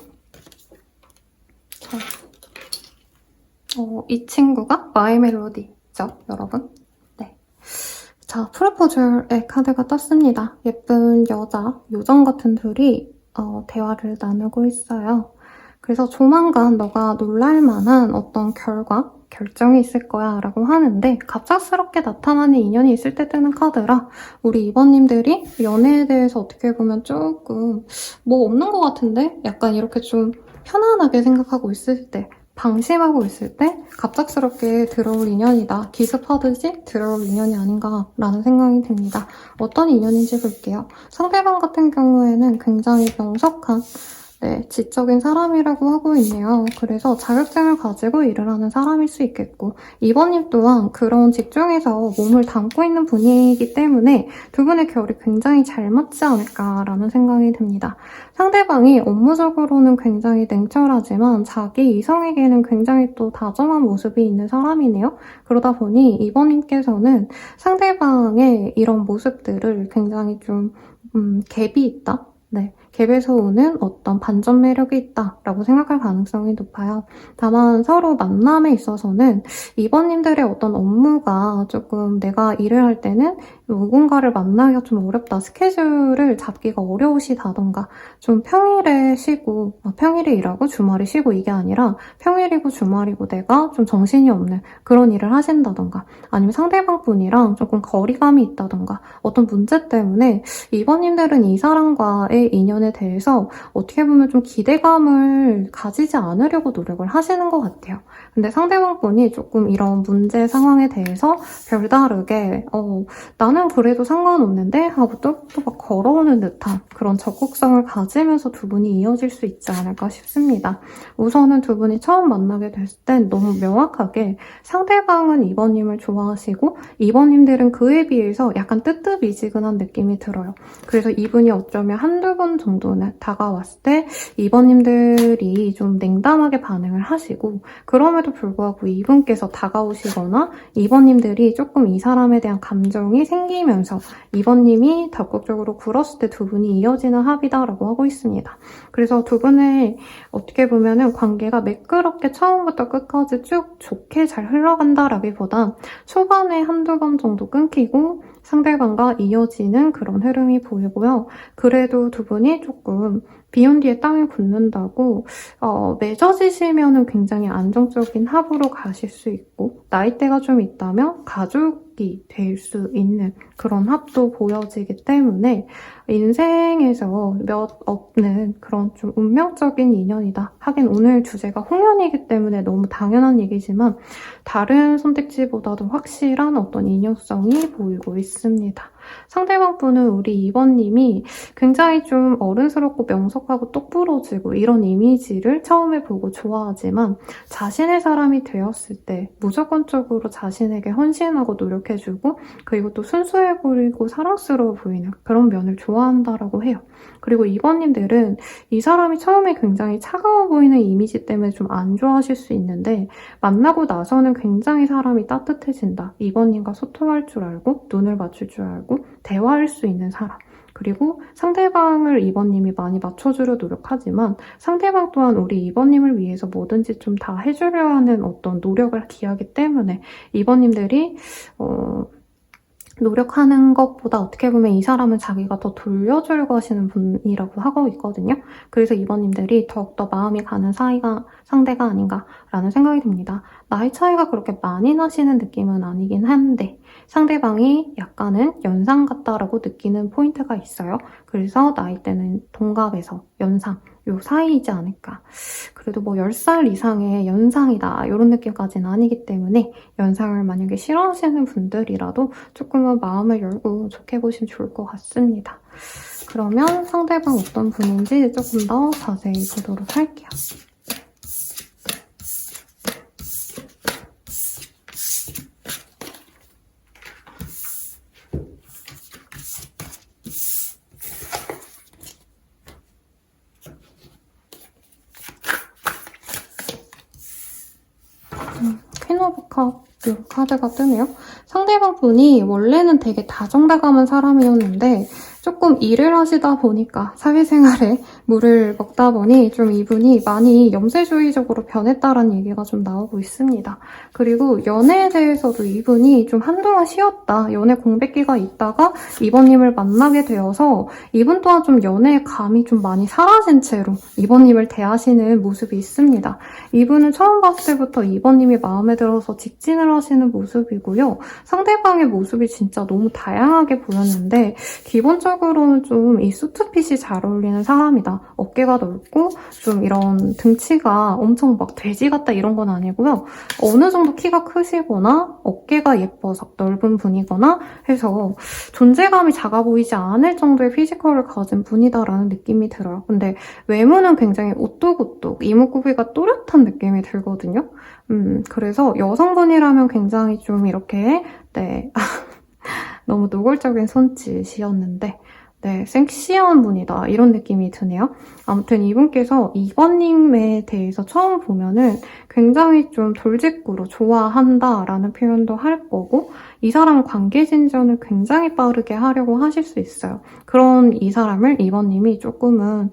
[SPEAKER 1] 자, 이 친구가 마이 멜로디죠, 여러분? 네. 자, 프로포절의 카드가 떴습니다. 예쁜 여자, 요정 같은 둘이 대화를 나누고 있어요. 그래서 조만간 너가 놀랄만한 어떤 결정이 있을 거야 라고 하는데 갑작스럽게 나타나는 인연이 있을 때 뜨는 카드라 우리 2번님들이 연애에 대해서 어떻게 보면 조금 뭐 없는 것 같은데? 약간 이렇게 좀 편안하게 생각하고 있을 때 방심하고 있을 때 갑작스럽게 들어올 인연이다. 기습하듯이 들어올 인연이 아닌가라는 생각이 듭니다. 어떤 인연인지 볼게요. 상대방 같은 경우에는 굉장히 명석한 지적인 사람이라고 하고 있네요. 그래서 자격증을 가지고 일을 하는 사람일 수 있겠고 2번님 또한 그런 직종에서 몸을 담고 있는 분이기 때문에 두 분의 결이 굉장히 잘 맞지 않을까라는 생각이 듭니다. 상대방이 업무적으로는 굉장히 냉철하지만 자기 이성에게는 굉장히 또 다정한 모습이 있는 사람이네요. 그러다 보니 2번님께서는 상대방의 이런 모습들을 굉장히 좀 갭이 있다? 네, 갭에서 오는 어떤 반전 매력이 있다라고 생각할 가능성이 높아요. 다만 서로 만남에 있어서는 2번님들의 어떤 업무가 조금 내가 일을 할 때는 누군가를 만나기가 좀 어렵다. 스케줄을 잡기가 어려우시다던가 좀 평일에 쉬고 평일에 일하고 주말에 쉬고 이게 아니라 평일이고 주말이고 내가 좀 정신이 없는 그런 일을 하신다던가 아니면 상대방 분이랑 조금 거리감이 있다던가 어떤 문제 때문에 2번님들은 이 사람과의 인연에 대해서 어떻게 보면 좀 기대감을 가지지 않으려고 노력을 하시는 것 같아요. 근데 상대방 분이 조금 이런 문제 상황에 대해서 별다르게 나는 그래도 상관없는데 하고 또 막 걸어오는 듯한 그런 적극성을 가지면서 두 분이 이어질 수 있지 않을까 싶습니다. 우선은 두 분이 처음 만나게 됐을 땐 너무 명확하게 상대방은 2번님을 좋아하시고 2번님들은 그에 비해서 약간 뜨뜻미지근한 느낌이 들어요. 그래서 이분이 어쩌면 한두 번 정도는 다가왔을 때 2번님들이 좀 냉담하게 반응을 하시고 그럼에도 불구하고 이분께서 다가오시거나 2번님들이 조금 이 사람에 대한 감정이 생기면서 2번님이 적극적으로 굴었을 때 두 분이 이어지는 합이다라고 하고 있습니다. 그래서 두 분의 어떻게 보면은 관계가 매끄럽게 처음부터 끝까지 쭉 좋게 잘 흘러간다라기보다 초반에 한두 번 정도 끊기고 상대방과 이어지는 그런 흐름이 보이고요. 그래도 두 분이 조금 비온 뒤에 땅을 굳는다고 맺어지시면은 굉장히 안정적인 합으로 가실 수 있고 나이대가 좀 있다면 가족이 될 수 있는 그런 합도 보여지기 때문에 인생에서 몇 없는 그런 좀 운명적인 인연이다. 하긴 오늘 주제가 홍연이기 때문에 너무 당연한 얘기지만 다른 선택지보다도 확실한 어떤 인연성이 보이고 있습니다. 상대방 분은 우리 2번님이 굉장히 좀 어른스럽고 명석하고 똑부러지고 이런 이미지를 처음에 보고 좋아하지만 자신의 사람이 되었을 때 무조건적으로 자신에게 헌신하고 노력해주고 그리고 또 순수해 보이고 사랑스러워 보이는 그런 면을 좋아한다라고 해요. 그리고 2번님들은 이 사람이 처음에 굉장히 차가워 보이는 이미지 때문에 좀 안 좋아하실 수 있는데 만나고 나서는 굉장히 사람이 따뜻해진다. 2번님과 소통할 줄 알고 눈을 맞출 줄 알고 대화할 수 있는 사람. 그리고 상대방을 2번님이 많이 맞춰주려 노력하지만 상대방 또한 우리 2번님을 위해서 뭐든지 좀 다 해주려 하는 어떤 노력을 기하기 때문에 2번님들이 노력하는 것보다 어떻게 보면 이 사람은 자기가 더 돌려주려고 하시는 분이라고 하고 있거든요. 그래서 2번님들이 더욱더 마음이 가는 상대가 아닌가라는 생각이 듭니다. 나이 차이가 그렇게 많이 나시는 느낌은 아니긴 한데 상대방이 약간은 연상 같다라고 느끼는 포인트가 있어요. 그래서 나이대는 동갑에서 연상 요 사이이지 않을까. 그래도 뭐 10살 이상의 연상이다 이런 느낌까지는 아니기 때문에 연상을 만약에 싫어하시는 분들이라도 조금은 마음을 열고 좋게 보시면 좋을 것 같습니다. 그러면 상대방 어떤 분인지 조금 더 자세히 보도록 할게요. 퀸 오브 컵 이 카드가 뜨네요. 상대방 분이 원래는 되게 다정다감한 사람이었는데 조금 일을 하시다 보니까 사회생활에 물을 먹다 보니 좀 이분이 많이 염세주의적으로 변했다라는 얘기가 좀 나오고 있습니다. 그리고 연애에 대해서도 이분이 좀 한동안 쉬었다, 연애 공백기가 있다가 이번님을 만나게 되어서 이분 또한 좀 연애의 감이 좀 많이 사라진 채로 이번님을 대하시는 모습이 있습니다. 이분은 처음 봤을 때부터 이번님이 마음에 들어서 직진을 하시는 모습이고요. 상대방의 모습이 진짜 너무 다양하게 보였는데 기본적으로는 좀 이 수트핏이 잘 어울리는 사람이다. 어깨가 넓고 좀 이런 등치가 엄청 막 돼지 같다 이런 건 아니고요. 어느 정도 키가 크시거나 어깨가 예뻐서 넓은 분이거나 해서 존재감이 작아 보이지 않을 정도의 피지컬을 가진 분이다라는 느낌이 들어요. 근데 외모는 굉장히 오똑오똑 이목구비가 또렷한 느낌이 들거든요. 그래서 여성분이라면 굉장히 좀 이렇게 너무 노골적인 손짓이었는데 네, 섹시한 분이다 이런 느낌이 드네요. 아무튼 이분께서 2번님에 대해서 처음 보면은 굉장히 좀 돌직구로 좋아한다라는 표현도 할 거고 이 사람 관계 진전을 굉장히 빠르게 하려고 하실 수 있어요. 그런 이 사람을 2번님이 조금은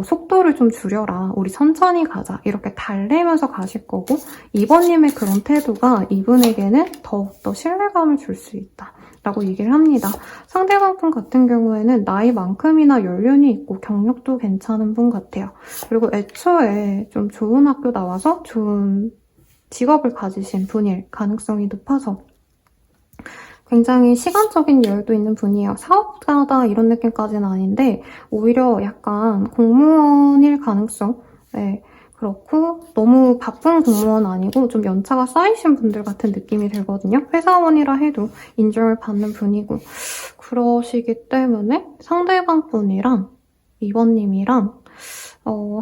[SPEAKER 1] 속도를 좀 줄여라, 우리 천천히 가자 이렇게 달래면서 가실 거고 2번님의 그런 태도가 이분에게는 더욱더 신뢰감을 줄 수 있다 라고 얘기를 합니다. 상대방 분 같은 경우에는 나이만큼이나 연륜이 있고 경력도 괜찮은 분 같아요. 그리고 애초에 좀 좋은 학교 나와서 좋은 직업을 가지신 분일 가능성이 높아서 굉장히 시간적인 여유도 있는 분이에요. 사업가다 이런 느낌까지는 아닌데 오히려 약간 공무원일 가능성, 네, 그렇고 너무 바쁜 공무원 아니고 좀 연차가 쌓이신 분들 같은 느낌이 들거든요. 회사원이라 해도 인정을 받는 분이고 그러시기 때문에 상대방 분이랑 이번님이랑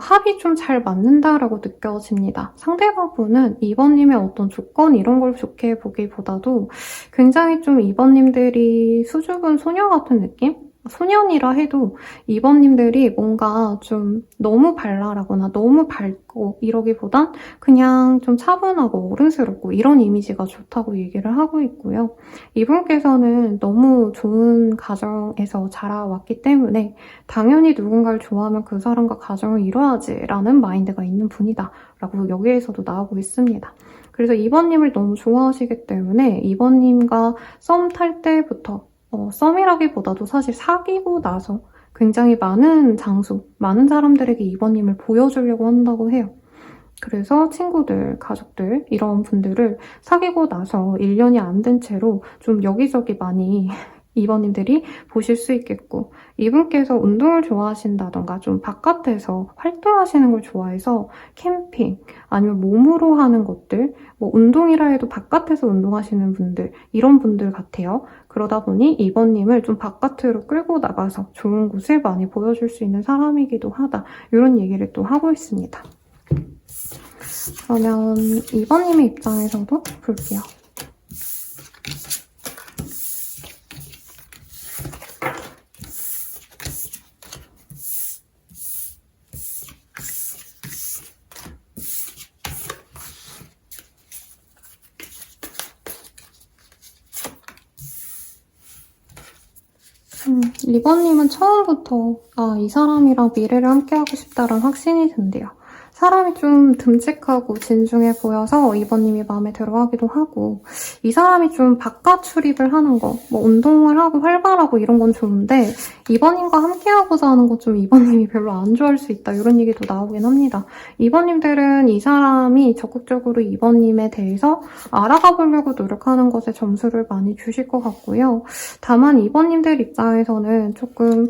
[SPEAKER 1] 합이 좀 잘 맞는다라고 느껴집니다. 상대방 분은 이번님의 어떤 조건 이런 걸 좋게 보기보다도 굉장히 좀 이번님들이 수줍은 소녀 같은 느낌? 소년이라 해도 이번님들이 뭔가 좀 너무 발랄하거나 너무 밝고 이러기보단 그냥 좀 차분하고 어른스럽고 이런 이미지가 좋다고 얘기를 하고 있고요. 이분께서는 너무 좋은 가정에서 자라왔기 때문에 당연히 누군가를 좋아하면 그 사람과 가정을 이뤄야지라는 마인드가 있는 분이다 라고 여기에서도 나오고 있습니다. 그래서 이번님을 너무 좋아하시기 때문에 이번님과 썸 탈 때부터 썸이라기보다도 사실 사귀고 나서 굉장히 많은 장소, 많은 사람들에게 이번님을 보여주려고 한다고 해요. 그래서 친구들, 가족들 이런 분들을 사귀고 나서 1년이 안 된 채로 좀 여기저기 많이 이번님들이 보실 수 있겠고 이분께서 운동을 좋아하신다던가 좀 바깥에서 활동하시는 걸 좋아해서 캠핑 아니면 몸으로 하는 것들 뭐 운동이라 해도 바깥에서 운동하시는 분들 이런 분들 같아요. 그러다 보니 이번님을 좀 바깥으로 끌고 나가서 좋은 곳을 많이 보여줄 수 있는 사람이기도 하다 이런 얘기를 또 하고 있습니다. 그러면 이번님의 입장에서도 볼게요. 리버님은 처음부터 이 사람이랑 미래를 함께하고 싶다라는 확신이 든대요. 사람이 좀 듬직하고 진중해 보여서 이번님이 마음에 들어하기도 하고 이 사람이 좀 바깥 출입을 하는 거, 뭐 운동을 하고 활발하고 이런 건 좋은데 이번님과 함께하고자 하는 거 좀 이번님이 별로 안 좋아할 수 있다 이런 얘기도 나오긴 합니다. 이번님들은 이 사람이 적극적으로 이번님에 대해서 알아가 보려고 노력하는 것에 점수를 많이 주실 것 같고요. 다만 이번님들 입장에서는 조금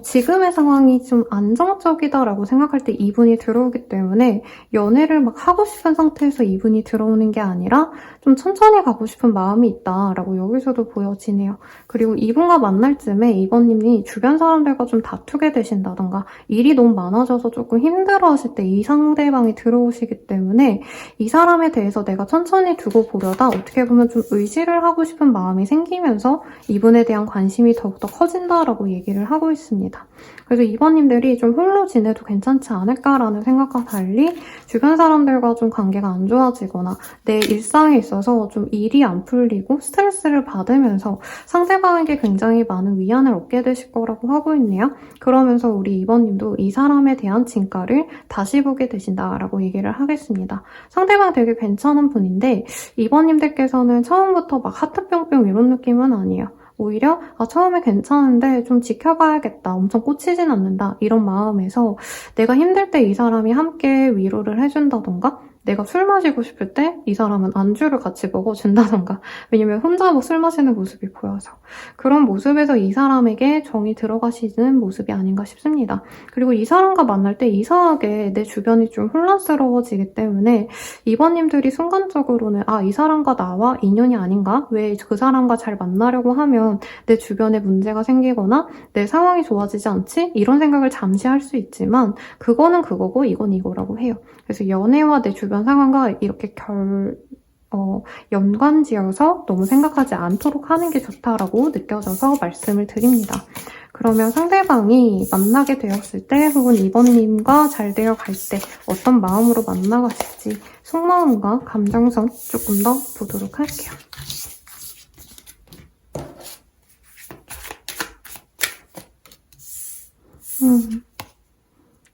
[SPEAKER 1] 지금의 상황이 좀 안정적이다라고 생각할 때 이분이 들어오기 때문에 연애를 막 하고 싶은 상태에서 이분이 들어오는 게 아니라 좀 천천히 가고 싶은 마음이 있다라고 여기서도 보여지네요. 그리고 이분과 만날 쯤에 이번님이 주변 사람들과 좀 다투게 되신다던가 일이 너무 많아져서 조금 힘들어하실 때 이 상대방이 들어오시기 때문에 이 사람에 대해서 내가 천천히 두고 보려다 어떻게 보면 좀 의지를 하고 싶은 마음이 생기면서 이분에 대한 관심이 더욱더 커진다라고 얘기를 하고 있습니다. 그래서 이번님들이 좀 홀로 지내도 괜찮지 않을까라는 생각 생각과 달리 주변 사람들과 좀 관계가 안 좋아지거나 내 일상에 있어서 좀 일이 안 풀리고 스트레스를 받으면서 상대방에게 굉장히 많은 위안을 얻게 되실 거라고 하고 있네요. 그러면서 우리 2번님도 이 사람에 대한 진가를 다시 보게 되신다라고 얘기를 하겠습니다. 상대방 되게 괜찮은 분인데 2번님들께서는 처음부터 막 하트 뿅뿅 이런 느낌은 아니에요. 오히려 처음에 괜찮은데 좀 지켜봐야겠다, 엄청 꽂히진 않는다 이런 마음에서 내가 힘들 때 이 사람이 함께 위로를 해준다던가 내가 술 마시고 싶을 때 이 사람은 안주를 같이 먹어준다던가, 왜냐면 혼자 술 마시는 모습이 보여서 그런 모습에서 이 사람에게 정이 들어가시는 모습이 아닌가 싶습니다. 그리고 이 사람과 만날 때 이상하게 내 주변이 좀 혼란스러워지기 때문에 2번님들이 순간적으로는 이 사람과 나와 인연이 아닌가? 왜 그 사람과 잘 만나려고 하면 내 주변에 문제가 생기거나 내 상황이 좋아지지 않지? 이런 생각을 잠시 할 수 있지만 그거는 그거고 이건 이거라고 해요. 그래서 연애와 내 주변 상황과 이렇게 연관지어서 너무 생각하지 않도록 하는 게 좋다라고 느껴져서 말씀을 드립니다. 그러면 상대방이 만나게 되었을 때 혹은 2번님과 잘 되어 갈 때 어떤 마음으로 만나가실지 속마음과 감정선 조금 더 보도록 할게요.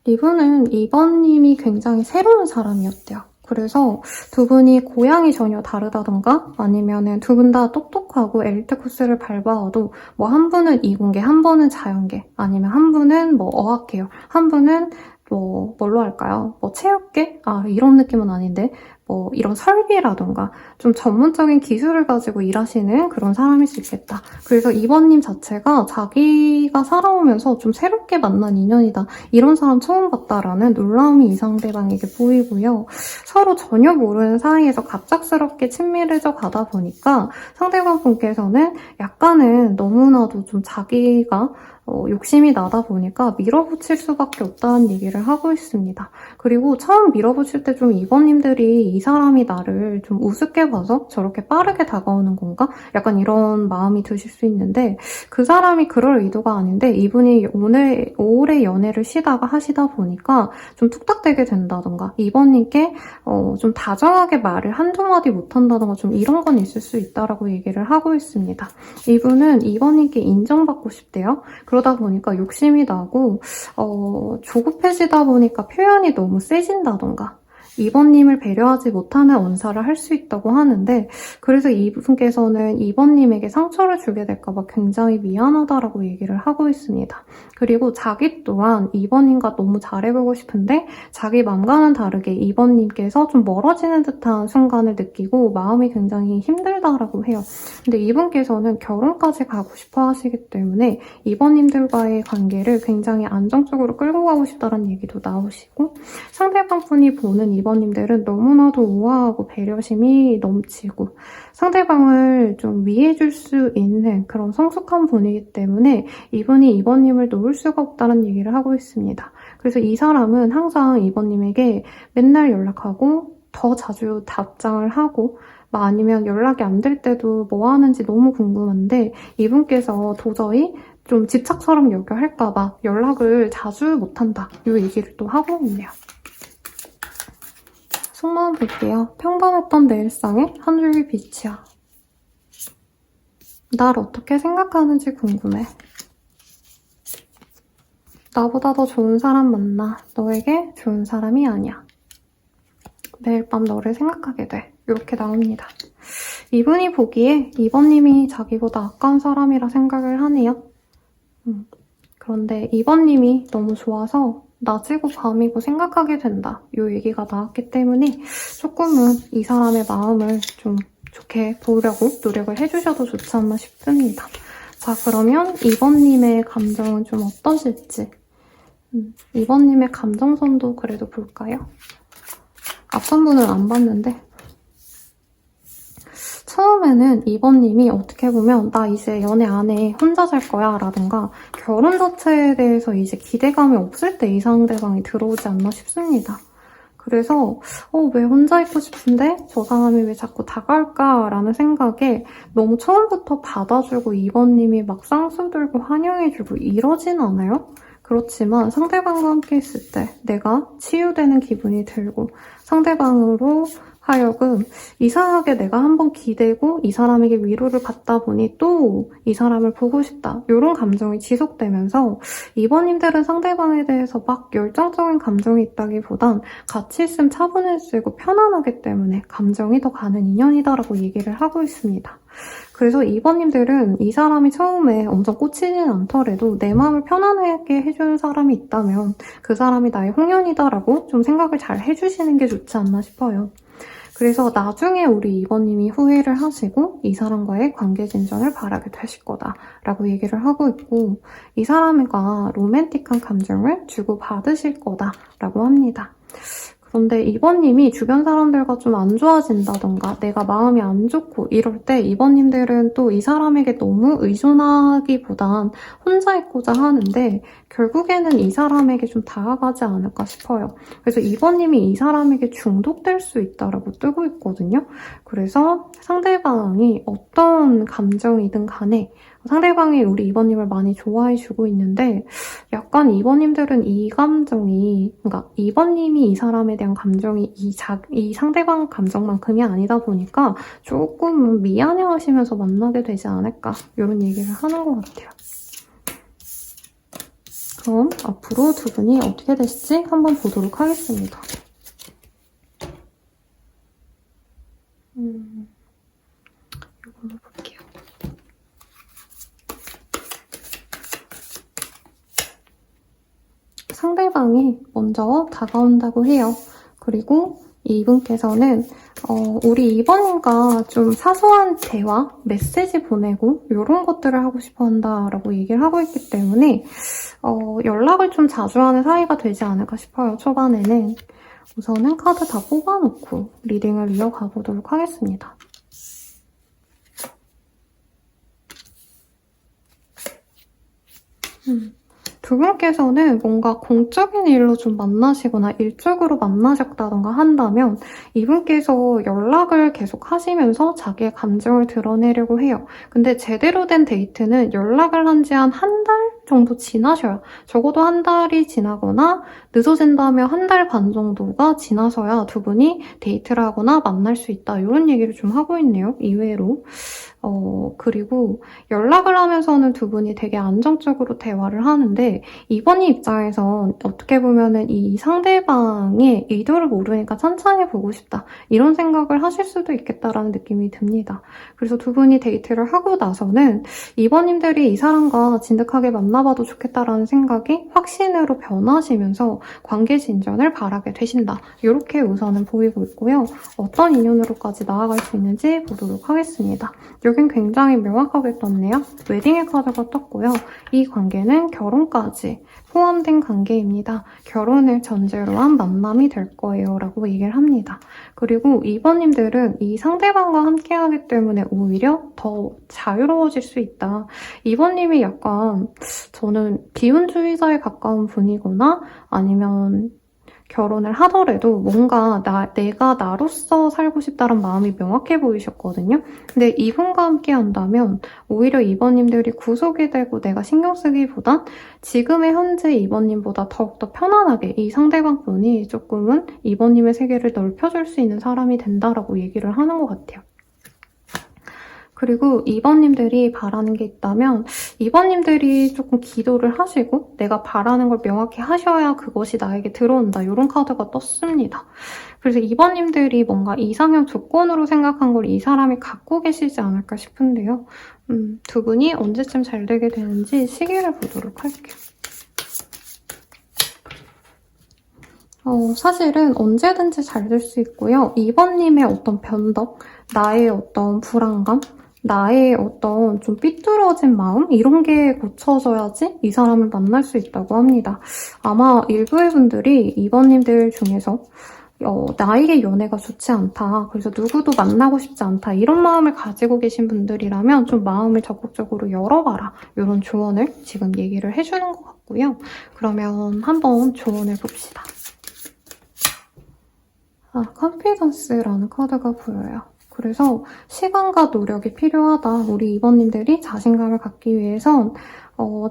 [SPEAKER 1] 이분은 2번님이 굉장히 새로운 사람이었대요. 그래서 두 분이 고향이 전혀 다르다던가 아니면은 두 분 다 똑똑하고 엘리트 코스를 밟아와도 뭐 한 분은 이공계, 한 분은 자연계, 아니면 한 분은 뭐 어학계요, 한 분은 뭐 뭘로 할까요? 뭐 체육계? 이런 느낌은 아닌데 뭐 이런 설계라던가 좀 전문적인 기술을 가지고 일하시는 그런 사람일 수 있겠다. 그래서 2번님 자체가 자기가 살아오면서 좀 새롭게 만난 인연이다, 이런 사람 처음 봤다라는 놀라움이 이 상대방에게 보이고요. 서로 전혀 모르는 사이에서 갑작스럽게 친밀해져 가다 보니까 상대방 분께서는 약간은 너무나도 좀 자기가 욕심이 나다 보니까 밀어붙일 수밖에 없다는 얘기를 하고 있습니다. 그리고 처음 밀어붙일 때 좀 2번님들이 이 사람이 나를 좀 우습게 봐서 저렇게 빠르게 다가오는 건가? 약간 이런 마음이 드실 수 있는데 그 사람이 그럴 의도가 아닌데 이분이 오래 연애를 하시다 보니까 좀 툭탁대게 된다던가 2번님께 좀 다정하게 말을 한두 마디 못한다던가 좀 이런 건 있을 수 있다라고 얘기를 하고 있습니다. 이분은 2번님께 인정받고 싶대요. 그러다 보니까 욕심이 나고 조급해지다 보니까 표현이 너무 세진다던가 2번님을 배려하지 못하는 언사를 할 수 있다고 하는데, 그래서 이분께서는 2번님에게 상처를 주게 될까봐 굉장히 미안하다라고 얘기를 하고 있습니다. 그리고 자기 또한 2번님과 너무 잘해보고 싶은데 자기 맘과는 다르게 2번님께서 좀 멀어지는 듯한 순간을 느끼고 마음이 굉장히 힘들다라고 해요. 근데 이분께서는 결혼까지 가고 싶어 하시기 때문에 2번님들과의 관계를 굉장히 안정적으로 끌고 가고 싶다는 얘기도 나오시고, 상대방 분이 보는 2번님들은 너무나도 우아하고 배려심이 넘치고 상대방을 좀 위해줄 수 있는 그런 성숙한 분이기 때문에 이분이 2번님을 놓을 수가 없다는 얘기를 하고 있습니다. 그래서 이 사람은 항상 2번님에게 맨날 연락하고 더 자주 답장을 하고 아니면 연락이 안 될 때도 뭐 하는지 너무 궁금한데 이분께서 도저히 좀 집착처럼 여겨 할까봐 연락을 자주 못한다, 이 얘기를 또 하고 있네요. 속마음 볼게요. 평범했던 내 일상에 한 줄기 빛이야. 날 어떻게 생각하는지 궁금해. 나보다 더 좋은 사람 만나. 너에게 좋은 사람이 아니야. 매일 밤 너를 생각하게 돼. 이렇게 나옵니다. 이분이 보기에 2번님이 자기보다 아까운 사람이라 생각을 하네요. 그런데 2번님이 너무 좋아서 낮이고 밤이고 생각하게 된다, 이 얘기가 나왔기 때문에 조금은 이 사람의 마음을 좀 좋게 보려고 노력을 해주셔도 좋지 않나 싶습니다. 자, 그러면 2번님의 감정은 좀 어떠실지 2번님의 감정선도 그래도 볼까요? 앞선 분은 안 봤는데 처음에는 2번님이 어떻게 보면 나 이제 연애 안 해, 혼자 살 거야 라든가 결혼 자체에 대해서 이제 기대감이 없을 때 이 상대방이 들어오지 않나 싶습니다. 그래서 왜 혼자 있고 싶은데 저 사람이 왜 자꾸 다가올까 라는 생각에 너무 처음부터 받아주고 2번님이 막 쌍수 들고 환영해주고 이러진 않아요? 그렇지만 상대방과 함께 있을 때 내가 치유되는 기분이 들고 상대방으로 하여금 이상하게 내가 한번 기대고 이 사람에게 위로를 받다 보니 또 이 사람을 보고 싶다. 이런 감정이 지속되면서 2번님들은 상대방에 대해서 막 열정적인 감정이 있다기보단 같이 있으면 차분할 수 있고 편안하기 때문에 감정이 더 가는 인연이다라고 얘기를 하고 있습니다. 그래서 2번님들은 이 사람이 처음에 엄청 꽂히지는 않더라도 내 마음을 편안하게 해주는 사람이 있다면 그 사람이 나의 홍련이다라고 좀 생각을 잘 해주시는 게 좋지 않나 싶어요. 그래서 나중에 우리 2번님이 후회를 하시고 이 사람과의 관계 진전을 바라게 되실 거다라고 얘기를 하고 있고 이 사람과 로맨틱한 감정을 주고받으실 거다라고 합니다. 그런데 2번님이 주변 사람들과 좀 안 좋아진다던가 내가 마음이 안 좋고 이럴 때 2번님들은 또 이 사람에게 너무 의존하기보단 혼자 있고자 하는데 결국에는 이 사람에게 좀 다가가지 않을까 싶어요. 그래서 2번님이 이 사람에게 중독될 수 있다라고 뜨고 있거든요. 그래서 상대방이 어떤 감정이든 간에 상대방이 우리 2번님을 많이 좋아해주고 있는데 약간 2번님들은 이 감정이 그러니까 2번님이 이 사람에 대한 감정이 이 상대방 감정만큼이 아니다 보니까 조금 미안해하시면서 만나게 되지 않을까 이런 얘기를 하는 것 같아요. 그럼 앞으로 두 분이 어떻게 되실지 한번 보도록 하겠습니다. 이걸로 볼게요. 상대방이 먼저 다가온다고 해요. 그리고 이분께서는 우리 2번님과 좀 사소한 대화, 메시지 보내고 이런 것들을 하고 싶어 한다라고 얘기를 하고 있기 때문에 연락을 좀 자주 하는 사이가 되지 않을까 싶어요. 초반에는. 우선은 카드 다 뽑아놓고 리딩을 이어가 보도록 하겠습니다. 두 분께서는 뭔가 공적인 일로 좀 만나시거나 일적으로 만나셨다던가 한다면 이분께서 연락을 계속 하시면서 자기의 감정을 드러내려고 해요. 근데 제대로 된 데이트는 연락을 한 지 한 달 정도 지나셔야 적어도 한 달이 지나거나 늦어진다면 한 달 반 정도가 지나서야 두 분이 데이트를 하거나 만날 수 있다. 이런 얘기를 좀 하고 있네요. 이외로. 그리고 연락을 하면서는 두 분이 되게 안정적으로 대화를 하는데 2번님 입장에선 어떻게 보면은 이 상대방의 의도를 모르니까 천천히 보고 싶다 이런 생각을 하실 수도 있겠다라는 느낌이 듭니다. 그래서 두 분이 데이트를 하고 나서는 2번님들이 이 사람과 진득하게 만나봐도 좋겠다라는 생각이 확신으로 변하시면서 관계 진전을 바라게 되신다. 이렇게 우선은 보이고 있고요. 어떤 인연으로까지 나아갈 수 있는지 보도록 하겠습니다. 여긴 굉장히 명확하게 떴네요. 웨딩의 카드가 떴고요. 이 관계는 결혼까지 포함된 관계입니다. 결혼을 전제로 한 만남이 될 거예요. 라고 얘기를 합니다. 그리고 2번님들은 이 상대방과 함께 하기 때문에 오히려 더 자유로워질 수 있다. 2번님이 약간 저는 비혼주의자에 가까운 분이거나 아니면 결혼을 하더라도 뭔가 내가 나로서 살고 싶다는 마음이 명확해 보이셨거든요. 근데 이분과 함께 한다면 오히려 2번님들이 구속이 되고 내가 신경 쓰기보단 지금의 현재 2번님보다 더욱더 편안하게 이 상대방 분이 조금은 2번님의 세계를 넓혀줄 수 있는 사람이 된다라고 얘기를 하는 것 같아요. 그리고 2번님들이 바라는 게 있다면 2번님들이 조금 기도를 하시고 내가 바라는 걸 명확히 하셔야 그것이 나에게 들어온다. 이런 카드가 떴습니다. 그래서 2번님들이 뭔가 이상형 조건으로 생각한 걸 이 사람이 갖고 계시지 않을까 싶은데요. 두 분이 언제쯤 잘 되게 되는지 시기를 보도록 할게요. 사실은 언제든지 잘 될 수 있고요. 2번님의 어떤 변덕, 나의 어떤 불안감, 나의 어떤 좀 삐뚤어진 마음? 이런 게 고쳐져야지 이 사람을 만날 수 있다고 합니다. 아마 일부의 분들이 2번님들 중에서 나에게 연애가 좋지 않다. 그래서 누구도 만나고 싶지 않다. 이런 마음을 가지고 계신 분들이라면 좀 마음을 적극적으로 열어봐라. 이런 조언을 지금 얘기를 해주는 것 같고요. 그러면 한번 조언을 봅시다. 컨피던스라는 카드가 보여요. 그래서 시간과 노력이 필요하다. 우리 2번님들이 자신감을 갖기 위해선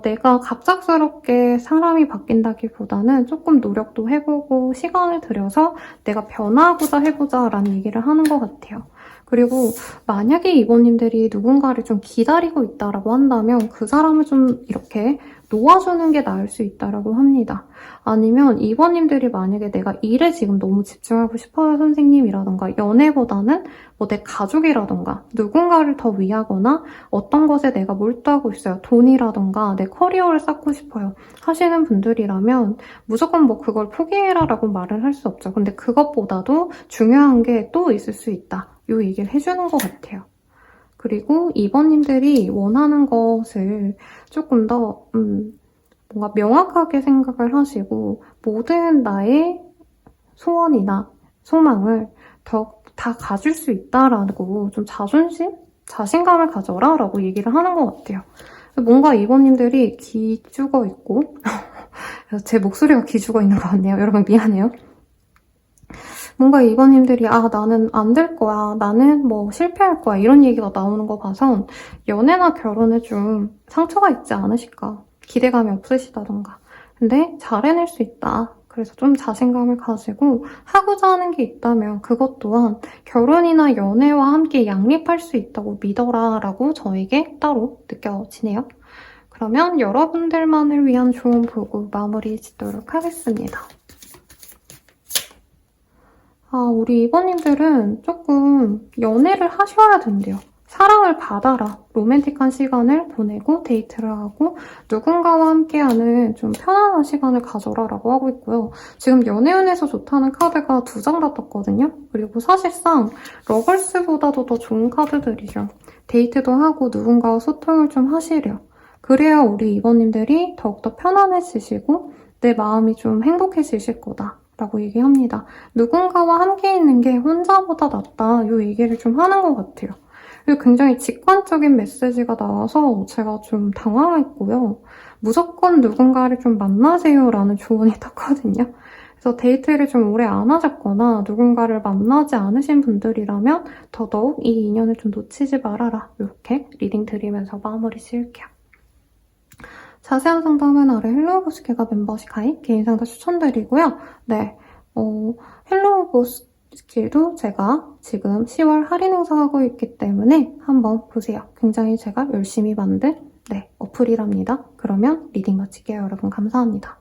[SPEAKER 1] 내가 갑작스럽게 사람이 바뀐다기보다는 조금 노력도 해보고 시간을 들여서 내가 변화하고자 해보자라는 얘기를 하는 것 같아요. 그리고 만약에 이번님들이 누군가를 좀 기다리고 있다라고 한다면 그 사람을 좀 이렇게 놓아주는 게 나을 수 있다라고 합니다. 아니면 이번님들이 만약에 내가 일에 지금 너무 집중하고 싶어요 선생님이라던가 연애보다는 뭐 내 가족이라던가 누군가를 더 위하거나 어떤 것에 내가 몰두하고 있어요. 돈이라던가 내 커리어를 쌓고 싶어요. 하시는 분들이라면 무조건 뭐 그걸 포기해라라고 말을 할 수 없죠. 근데 그것보다도 중요한 게 또 있을 수 있다. 이 얘기를 해주는 것 같아요. 그리고 2번님들이 원하는 것을 조금 더 뭔가 명확하게 생각을 하시고 모든 나의 소원이나 소망을 다 가질 수 있다라고 좀 자신감을 가져라 라고 얘기를 하는 것 같아요. 뭔가 2번님들이 기죽어 있고 제 목소리가 기죽어 있는 것 같네요. 여러분 미안해요. 뭔가 2번님들이 나는 안 될 거야. 나는 뭐 실패할 거야. 이런 얘기가 나오는 거 봐선 연애나 결혼에 좀 상처가 있지 않으실까. 기대감이 없으시다던가. 근데 잘 해낼 수 있다. 그래서 좀 자신감을 가지고 하고자 하는 게 있다면 그것 또한 결혼이나 연애와 함께 양립할 수 있다고 믿어라 라고 저에게 따로 느껴지네요. 그러면 여러분들만을 위한 조언 보고 마무리 짓도록 하겠습니다. 우리 이번님들은 조금 연애를 하셔야 된대요. 사랑을 받아라. 로맨틱한 시간을 보내고 데이트를 하고 누군가와 함께하는 좀 편안한 시간을 가져라 라고 하고 있고요. 지금 연애운에서 좋다는 카드가 2장 다 떴거든요. 그리고 사실상 러걸스보다도 더 좋은 카드들이죠. 데이트도 하고 누군가와 소통을 좀 하시려. 그래야 우리 이번님들이 더욱더 편안해지시고 내 마음이 좀 행복해지실 거다. 라고 얘기합니다. 누군가와 함께 있는 게 혼자보다 낫다 이 얘기를 좀 하는 것 같아요. 그리고 굉장히 직관적인 메시지가 나와서 제가 좀 당황했고요. 무조건 누군가를 좀 만나세요 라는 조언이 떴거든요. 그래서 데이트를 좀 오래 안 하셨거나 누군가를 만나지 않으신 분들이라면 더더욱 이 인연을 좀 놓치지 말아라 이렇게 리딩 드리면서 마무리 지을게요. 자세한 상담은 아래 헬로우보스케가 멤버십 가입, 개인 상담 추천드리고요. 네, 헬로우보스케도 제가 지금 10월 할인 행사하고 있기 때문에 한번 보세요. 굉장히 제가 열심히 만든 어플이랍니다. 그러면 리딩 마칠게요. 여러분 감사합니다.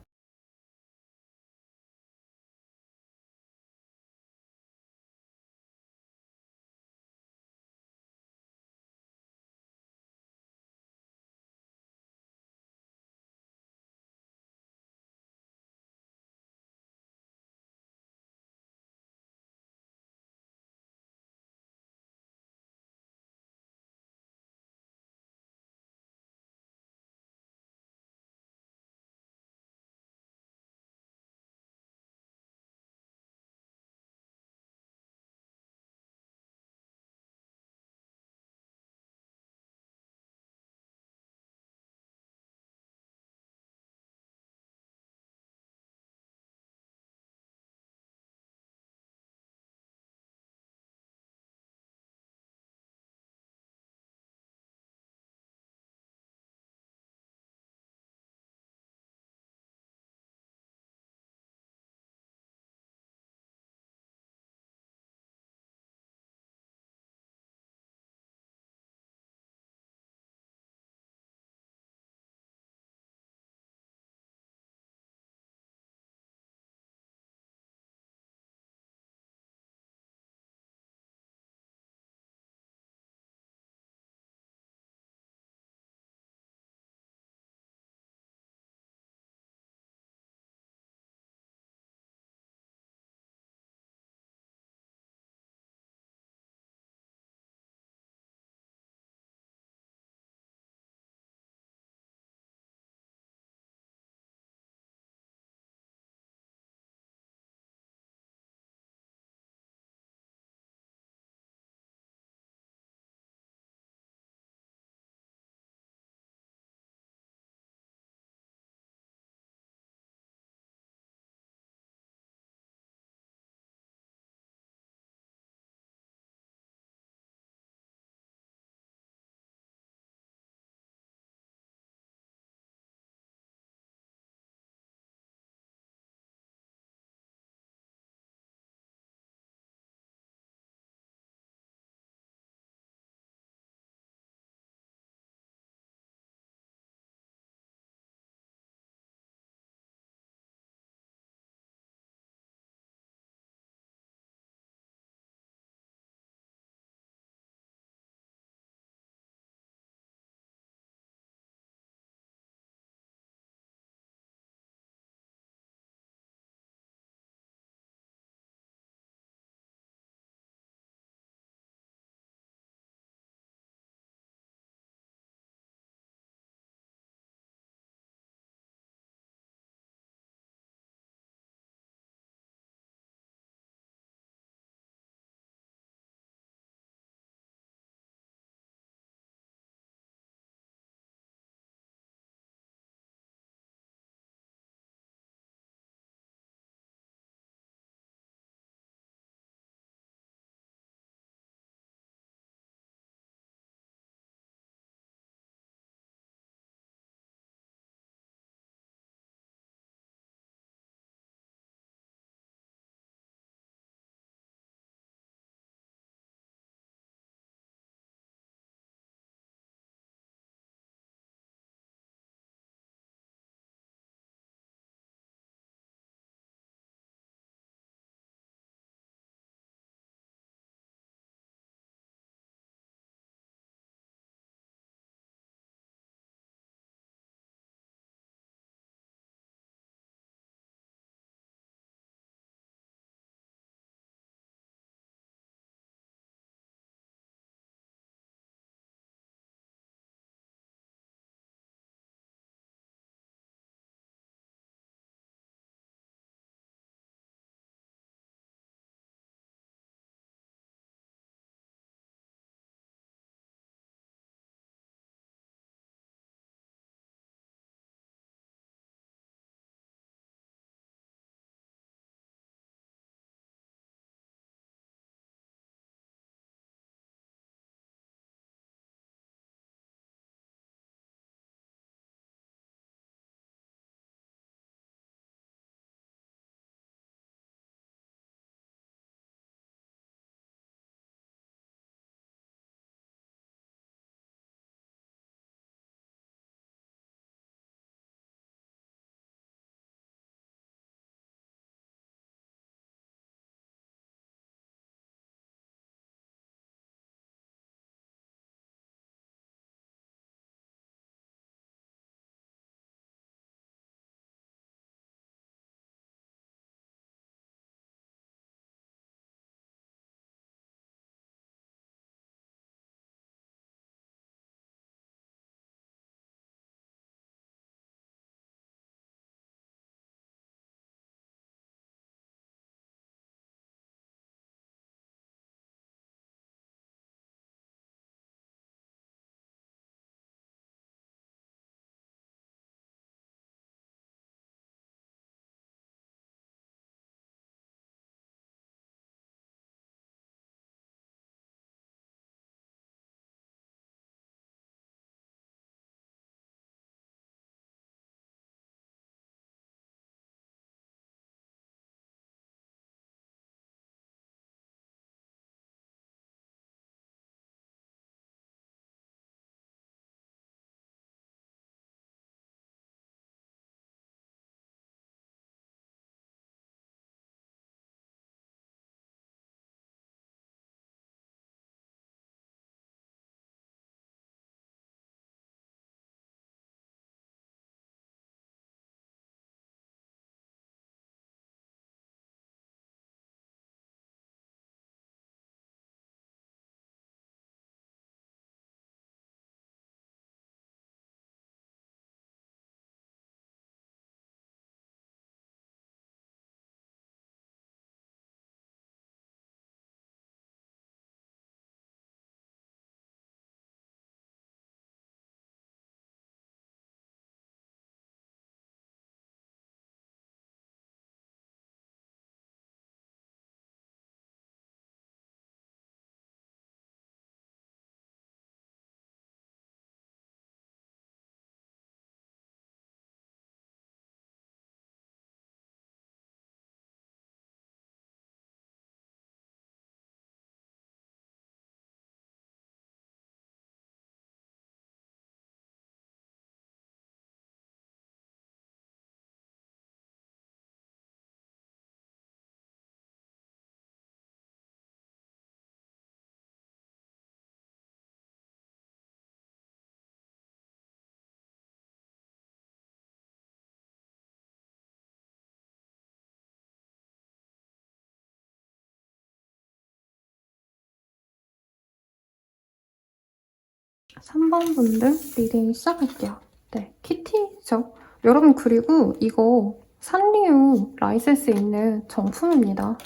[SPEAKER 1] 3번 분들 리딩 시작할게요. 네, 키티죠. 여러분, 그리고 이거 산리오 라이센스 있는 정품입니다.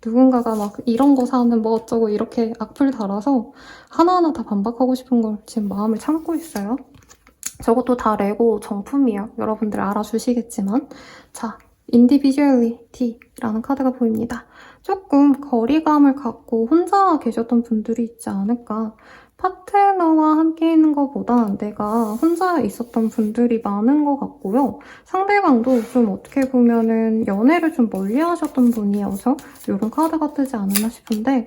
[SPEAKER 1] 누군가가 막 이런 거 사는 뭐 어쩌고 이렇게 악플 달아서 하나하나 다 반박하고 싶은 걸 지금 마음을 참고 있어요. 저것도 다 레고 정품이에요. 여러분들 알아주시겠지만. 자, Individuality라는 카드가 보입니다. 조금 거리감을 갖고 혼자 계셨던 분들이 있지 않을까. 파트너와 함께 있는 것보다 내가 혼자 있었던 분들이 많은 것 같고요. 상대방도 좀 어떻게 보면은 연애를 좀 멀리 하셨던 분이어서 이런 카드가 뜨지 않았나 싶은데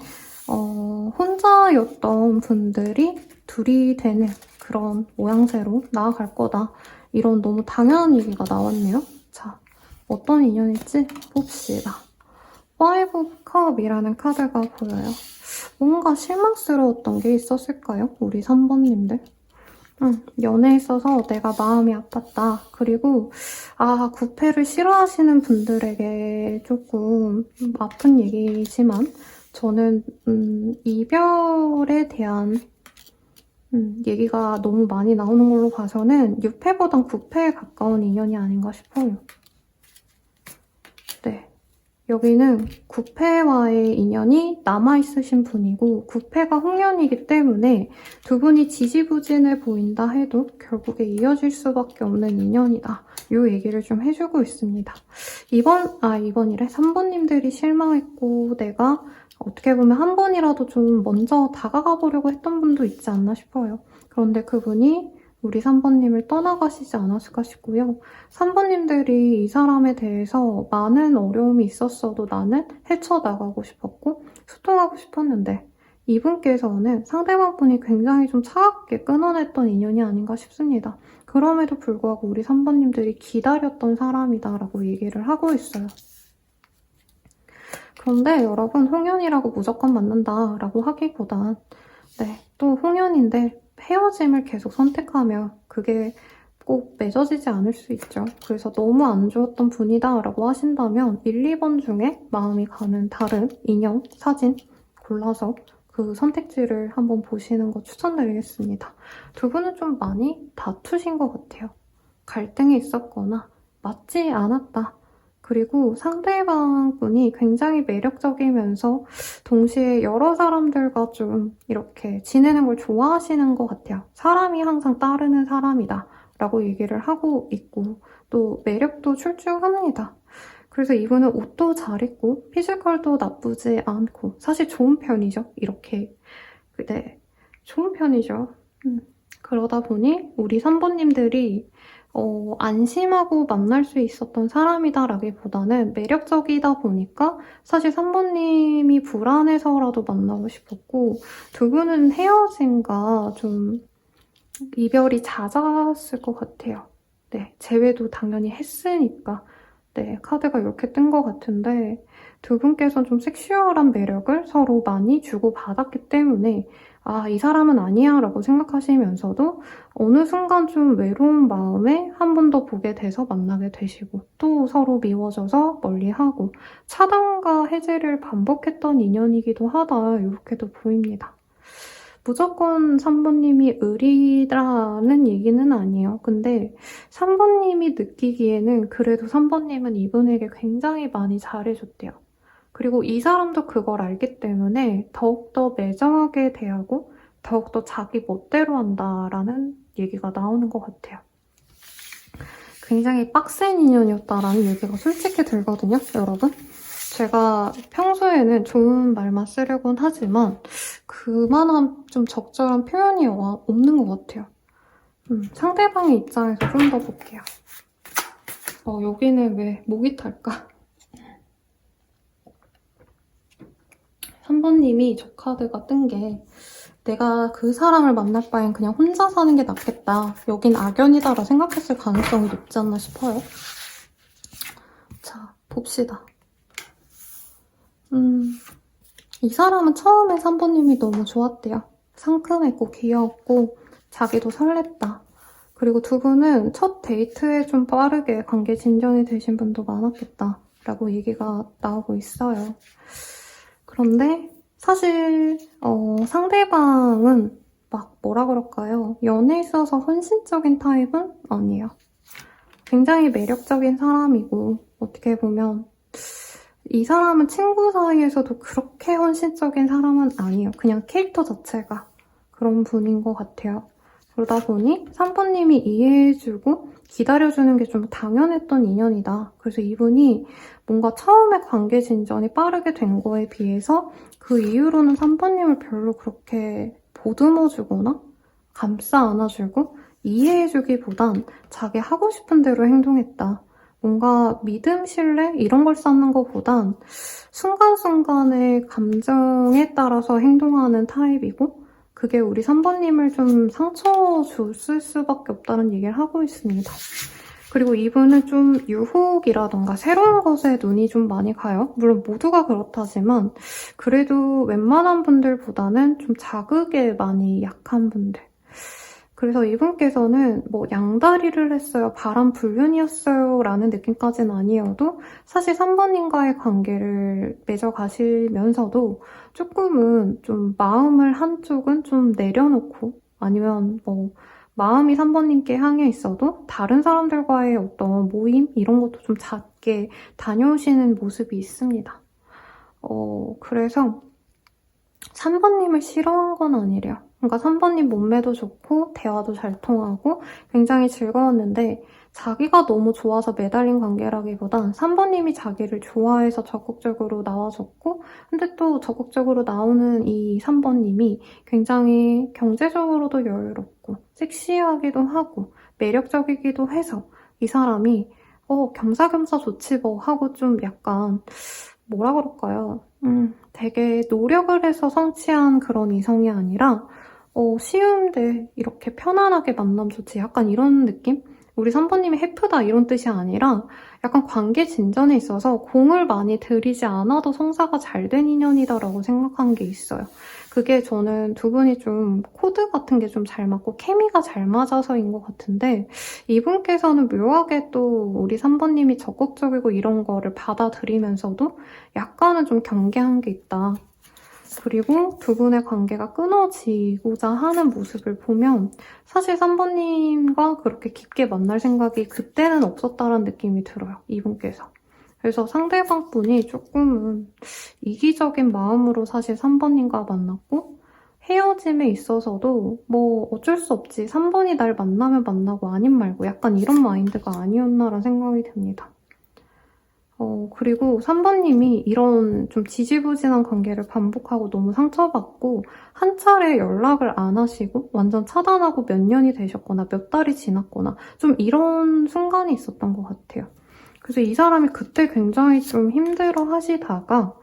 [SPEAKER 1] 혼자였던 분들이 둘이 되는 그런 모양새로 나아갈 거다. 이런 너무 당연한 얘기가 나왔네요. 자, 어떤 인연일지 봅시다. Five of Cup이라는 카드가 보여요. 뭔가 실망스러웠던 게 있었을까요? 우리 3번님들. 연애에 있어서 내가 마음이 아팠다. 그리고 구패를 싫어하시는 분들에게 조금 아픈 얘기지만 저는 이별에 대한 얘기가 너무 많이 나오는 걸로 봐서는 6패보단 9패에 가까운 인연이 아닌가 싶어요. 네. 여기는 9패와의 인연이 남아있으신 분이고 9패가 홍련이기 때문에 두 분이 지지부진해 보인다 해도 결국에 이어질 수밖에 없는 인연이다. 이 얘기를 좀 해주고 있습니다. 3번님들이 실망했고 내가 어떻게 보면 한 번이라도 좀 먼저 다가가 보려고 했던 분도 있지 않나 싶어요. 그런데 그분이 우리 3번님을 떠나가시지 않았을까 싶고요. 3번님들이 이 사람에 대해서 많은 어려움이 있었어도 나는 헤쳐나가고 싶었고 소통하고 싶었는데 이분께서는 상대방 분이 굉장히 좀 차갑게 끊어냈던 인연이 아닌가 싶습니다. 그럼에도 불구하고 우리 3번님들이 기다렸던 사람이다라고 얘기를 하고 있어요. 그런데 여러분, 홍연이라고 무조건 만난다라고 하기보단 또 홍연인데 헤어짐을 계속 선택하면 그게 꼭 맺어지지 않을 수 있죠. 그래서 너무 안 좋았던 분이다라고 하신다면 1, 2번 중에 마음이 가는 다른 인형, 사진 골라서 그 선택지를 한번 보시는 거 추천드리겠습니다. 두 분은 좀 많이 다투신 것 같아요. 갈등이 있었거나 맞지 않았다. 그리고 상대방 분이 굉장히 매력적이면서 동시에 여러 사람들과 좀 이렇게 지내는 걸 좋아하시는 것 같아요. 사람이 항상 따르는 사람이다 라고 얘기를 하고 있고 또 매력도 출중합니다. 그래서 이분은 옷도 잘 입고 피지컬도 나쁘지 않고 사실 좋은 편이죠. 이렇게 좋은 편이죠. 그러다 보니 우리 3번님들이 안심하고 만날 수 있었던 사람이다라기보다는 매력적이다 보니까 사실 3번님이 불안해서라도 만나고 싶었고 두 분은 헤어짐과 좀 이별이 잦았을 것 같아요. 네, 재회도 당연히 했으니까 카드가 이렇게 뜬 것 같은데 두 분께서는 좀 섹슈얼한 매력을 서로 많이 주고받았기 때문에 이 사람은 아니야 라고 생각하시면서도 어느 순간 좀 외로운 마음에 한 번 더 보게 돼서 만나게 되시고 또 서로 미워져서 멀리하고 차단과 해제를 반복했던 인연이기도 하다 이렇게도 보입니다. 무조건 3번님이 의리라는 얘기는 아니에요. 근데 3번님이 느끼기에는 그래도 3번님은 이분에게 굉장히 많이 잘해줬대요. 그리고 이 사람도 그걸 알기 때문에 더욱더 매정하게 대하고 더욱더 자기 멋대로 한다라는 얘기가 나오는 것 같아요. 굉장히 빡센 인연이었다라는 얘기가 솔직히 들거든요, 여러분. 제가 평소에는 좋은 말만 쓰려고는 하지만 그만한 좀 적절한 표현이 없는 것 같아요. 상대방의 입장에서 좀 더 볼게요. 여기는 왜 목이 탈까? 3번님이 저 카드가 뜬 게 내가 그 사람을 만날 바엔 그냥 혼자 사는 게 낫겠다. 여긴 악연이다라 생각했을 가능성이 높지 않나 싶어요. 자, 봅시다. 이 사람은 처음에 3번님이 너무 좋았대요. 상큼했고 귀여웠고 자기도 설렜다. 그리고 두 분은 첫 데이트에 좀 빠르게 관계 진전이 되신 분도 많았겠다 라고 얘기가 나오고 있어요. 그런데 사실 상대방은 막 뭐라 그럴까요? 연애에 있어서 헌신적인 타입은 아니에요. 굉장히 매력적인 사람이고 어떻게 보면 이 사람은 친구 사이에서도 그렇게 헌신적인 사람은 아니에요. 그냥 캐릭터 자체가 그런 분인 것 같아요. 그러다 보니 3번님이 이해해주고 기다려주는 게 좀 당연했던 인연이다. 그래서 이분이 뭔가 처음에 관계 진전이 빠르게 된 거에 비해서 그 이후로는 3번님을 별로 그렇게 보듬어주거나 감싸 안아주고 이해해주기보단 자기 하고 싶은 대로 행동했다. 뭔가 믿음, 신뢰 이런 걸 쌓는 것보단 순간순간의 감정에 따라서 행동하는 타입이고 그게 우리 3번님을 좀 상처 줬을 수밖에 없다는 얘기를 하고 있습니다. 그리고 이분은 좀 유혹이라던가 새로운 것에 눈이 좀 많이 가요. 물론 모두가 그렇다지만 그래도 웬만한 분들보다는 좀 자극에 많이 약한 분들. 그래서 이분께서는 뭐 양다리를 했어요, 바람 불륜이었어요 라는 느낌까지는 아니어도 사실 3번님과의 관계를 맺어가시면서도 조금은 좀 마음을 한쪽은 좀 내려놓고 아니면 뭐 마음이 3번님께 향해 있어도 다른 사람들과의 어떤 모임 이런 것도 좀 작게 다녀오시는 모습이 있습니다. 그래서 3번님을 싫어한 건 아니래요. 그러니까 3번님 몸매도 좋고 대화도 잘 통하고 굉장히 즐거웠는데 자기가 너무 좋아서 매달린 관계라기보단 3번님이 자기를 좋아해서 적극적으로 나와줬고 근데 또 적극적으로 나오는 이 3번님이 굉장히 경제적으로도 여유롭고 섹시하기도 하고 매력적이기도 해서 이 사람이 겸사겸사 좋지 뭐 하고 좀 약간 뭐라 그럴까요? 되게 노력을 해서 성취한 그런 이성이 아니라 쉬운데 이렇게 편안하게 만남 좋지 약간 이런 느낌? 우리 3번님이 해프다 이런 뜻이 아니라 약간 관계 진전에 있어서 공을 많이 들이지 않아도 성사가 잘 된 인연이다라고 생각한 게 있어요. 그게 저는 두 분이 좀 코드 같은 게 좀 잘 맞고 케미가 잘 맞아서인 것 같은데 이분께서는 묘하게 또 우리 3번님이 적극적이고 이런 거를 받아들이면서도 약간은 좀 경계한 게 있다. 그리고 두 분의 관계가 끊어지고자 하는 모습을 보면 사실 3번님과 그렇게 깊게 만날 생각이 그때는 없었다는 느낌이 들어요, 이분께서. 그래서 상대방 분이 조금은 이기적인 마음으로 사실 3번님과 만났고 헤어짐에 있어서도 뭐 어쩔 수 없지 3번이 날 만나면 만나고 아님 말고 약간 이런 마인드가 아니었나라는 생각이 듭니다. 그리고 3번님이 이런 좀 지지부진한 관계를 반복하고 너무 상처받고 한 차례 연락을 안 하시고 완전 차단하고 몇 년이 되셨거나 몇 달이 지났거나 좀 이런 순간이 있었던 것 같아요. 그래서 이 사람이 그때 굉장히 좀 힘들어 하시다가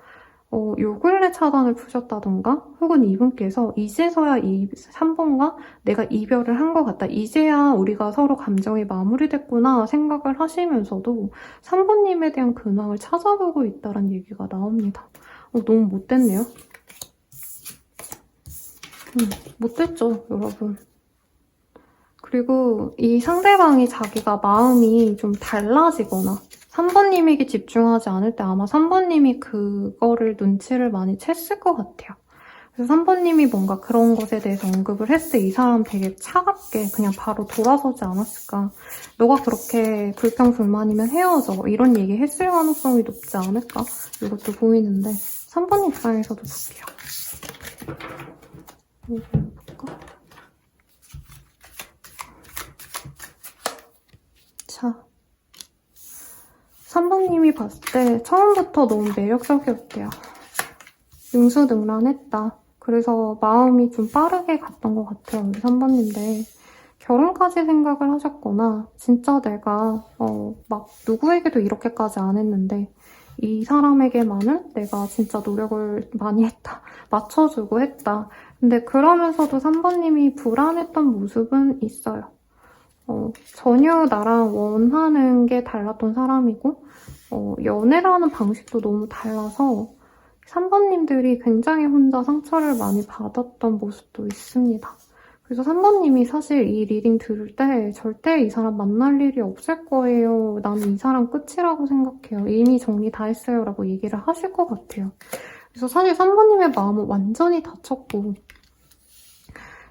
[SPEAKER 1] 요 근래 차단을 푸셨다던가 혹은 이분께서 이제서야 이 3번과 내가 이별을 한 것 같다. 이제야 우리가 서로 감정이 마무리됐구나 생각을 하시면서도 3번님에 대한 근황을 찾아보고 있다는 얘기가 나옵니다. 너무 못됐네요. 못됐죠, 여러분. 그리고 이 상대방이 자기가 마음이 좀 달라지거나 3번님에게 집중하지 않을 때 아마 3번님이 그거를 눈치를 많이 챘을 것 같아요. 그래서 3번님이 뭔가 그런 것에 대해서 언급을 했을 때 이 사람 되게 차갑게 그냥 바로 돌아서지 않았을까. 너가 그렇게 불평불만이면 헤어져. 이런 얘기 했을 가능성이 높지 않을까. 이것도 보이는데 3번 입장에서도 볼게요. 이거 볼까? 자, 3번님이 봤을 때 처음부터 너무 매력적이었대요. 능수능란했다. 그래서 마음이 좀 빠르게 갔던 것 같아요, 우리 3번님들. 결혼까지 생각을 하셨거나 진짜 내가 막 누구에게도 이렇게까지 안 했는데 이 사람에게만은 내가 진짜 노력을 많이 했다. 맞춰주고 했다. 근데 그러면서도 3번님이 불안했던 모습은 있어요. 전혀 나랑 원하는 게 달랐던 사람이고 연애라는 방식도 너무 달라서 3번님들이 굉장히 혼자 상처를 많이 받았던 모습도 있습니다. 그래서 3번님이 사실 이 리딩 들을 때 절대 이 사람 만날 일이 없을 거예요. 나는 이 사람 끝이라고 생각해요. 이미 정리 다 했어요. 라고 얘기를 하실 것 같아요. 그래서 사실 3번님의 마음은 완전히 다쳤고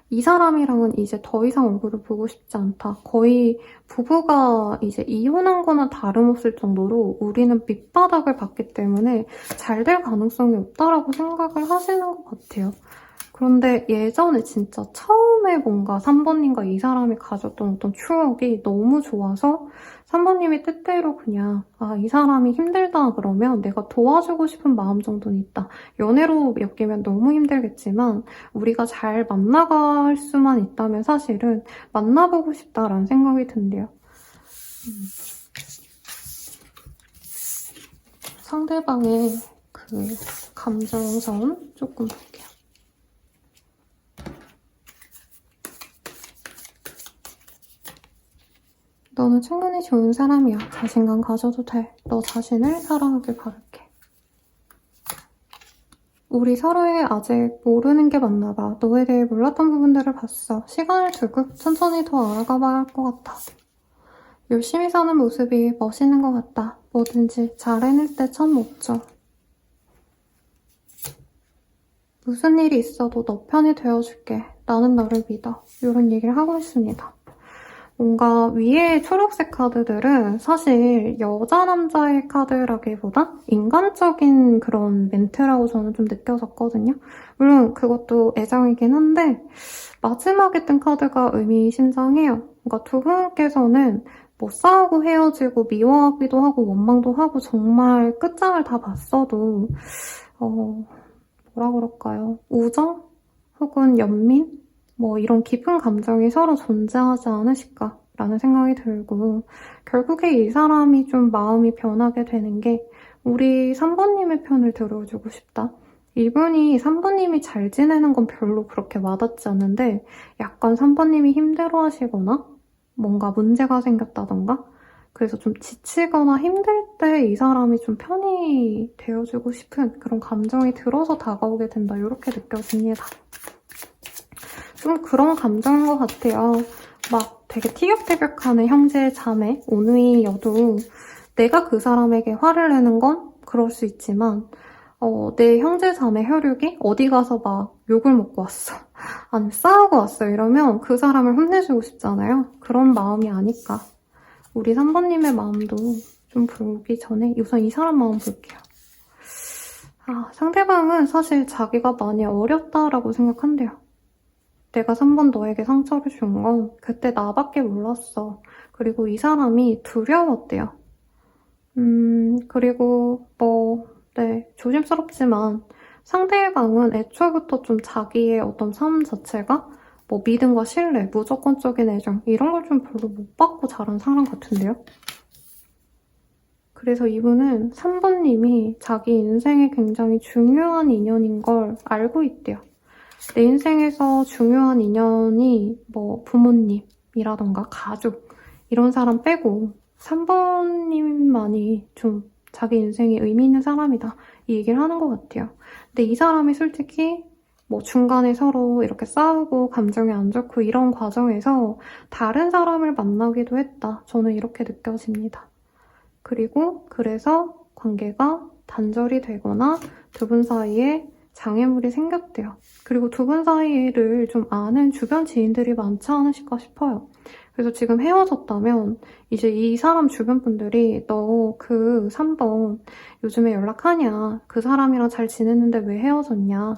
[SPEAKER 1] 이 사람이랑은 이제 더 이상 얼굴을 보고 싶지 않다. 거의 부부가 이제 이혼한 거나 다름없을 정도로 우리는 밑바닥을 봤기 때문에 잘 될 가능성이 없다라고 생각을 하시는 것 같아요. 그런데 예전에 진짜 처음에 뭔가 3번님과 이 사람이 가졌던 어떤 추억이 너무 좋아서 3번님이 뜻대로 그냥 이 사람이 힘들다 그러면 내가 도와주고 싶은 마음 정도는 있다. 연애로 엮이면 너무 힘들겠지만 우리가 잘 만나갈 수만 있다면 사실은 만나보고 싶다라는 생각이 든대요. 상대방의 그 감정선 조금 볼게요. 너는 충분히 좋은 사람이야. 자신감 가져도 돼. 너 자신을 사랑하길 바랄게. 우리 서로의 아직 모르는 게 많나 봐. 너에 대해 몰랐던 부분들을 봤어. 시간을 두고 천천히 더 알아가봐야 할 것 같아. 열심히 사는 모습이 멋있는 것 같다. 뭐든지 잘 해낼 때 참 멋져. 무슨 일이 있어도 너 편이 되어줄게. 나는 너를 믿어. 이런 얘기를 하고 있습니다. 뭔가 위에 초록색 카드들은 사실 여자 남자의 카드라기보다 인간적인 그런 멘트라고 저는 좀 느껴졌거든요. 물론 그것도 애정이긴 한데 마지막에 뜬 카드가 의미심장해요. 그러니까 두 분께서는 뭐 싸우고 헤어지고 미워하기도 하고 원망도 하고 정말 끝장을 다 봤어도 뭐라 그럴까요? 우정? 혹은 연민? 뭐 이런 깊은 감정이 서로 존재하지 않으실까라는 생각이 들고 결국에 이 사람이 좀 마음이 변하게 되는 게 우리 3번님의 편을 들어주고 싶다. 이분이 3번님이 잘 지내는 건 별로 그렇게 와닿지 않는데 약간 3번님이 힘들어하시거나 뭔가 문제가 생겼다던가 그래서 좀 지치거나 힘들 때 이 사람이 좀 편히 되어주고 싶은 그런 감정이 들어서 다가오게 된다. 이렇게 느껴집니다. 좀 그런 감정인 것 같아요. 막 되게 티격태격하는 형제 자매, 오누이여도 내가 그 사람에게 화를 내는 건 그럴 수 있지만 내 형제 자매 혈육이 어디 가서 막 욕을 먹고 왔어. 아니면 싸우고 왔어. 이러면 그 사람을 혼내주고 싶잖아요. 그런 마음이 아닐까. 우리 3번님의 마음도 좀 보기 전에 우선 이 사람 마음 볼게요. 상대방은 사실 자기가 많이 어렵다라고 생각한대요. 내가 3번 너에게 상처를 준 건 그때 나밖에 몰랐어. 그리고 이 사람이 두려웠대요. 그리고 조심스럽지만 상대방은 애초부터 좀 자기의 어떤 삶 자체가 뭐 믿음과 신뢰, 무조건적인 애정 이런 걸 좀 별로 못 받고 자란 사람 같은데요? 그래서 이분은 3번님이 자기 인생에 굉장히 중요한 인연인 걸 알고 있대요. 내 인생에서 중요한 인연이 뭐 부모님이라던가 가족 이런 사람 빼고 3번님만이 좀 자기 인생에 의미 있는 사람이다 이 얘기를 하는 것 같아요. 근데 이 사람이 솔직히 뭐 중간에 서로 이렇게 싸우고 감정이 안 좋고 이런 과정에서 다른 사람을 만나기도 했다. 저는 이렇게 느껴집니다. 그리고 그래서 관계가 단절이 되거나 두 분 사이에 장애물이 생겼대요. 그리고 두 분 사이를 좀 아는 주변 지인들이 많지 않으실까 싶어요. 그래서 지금 헤어졌다면 이제 이 사람 주변 분들이 너 그 3번 요즘에 연락하냐? 그 사람이랑 잘 지냈는데 왜 헤어졌냐?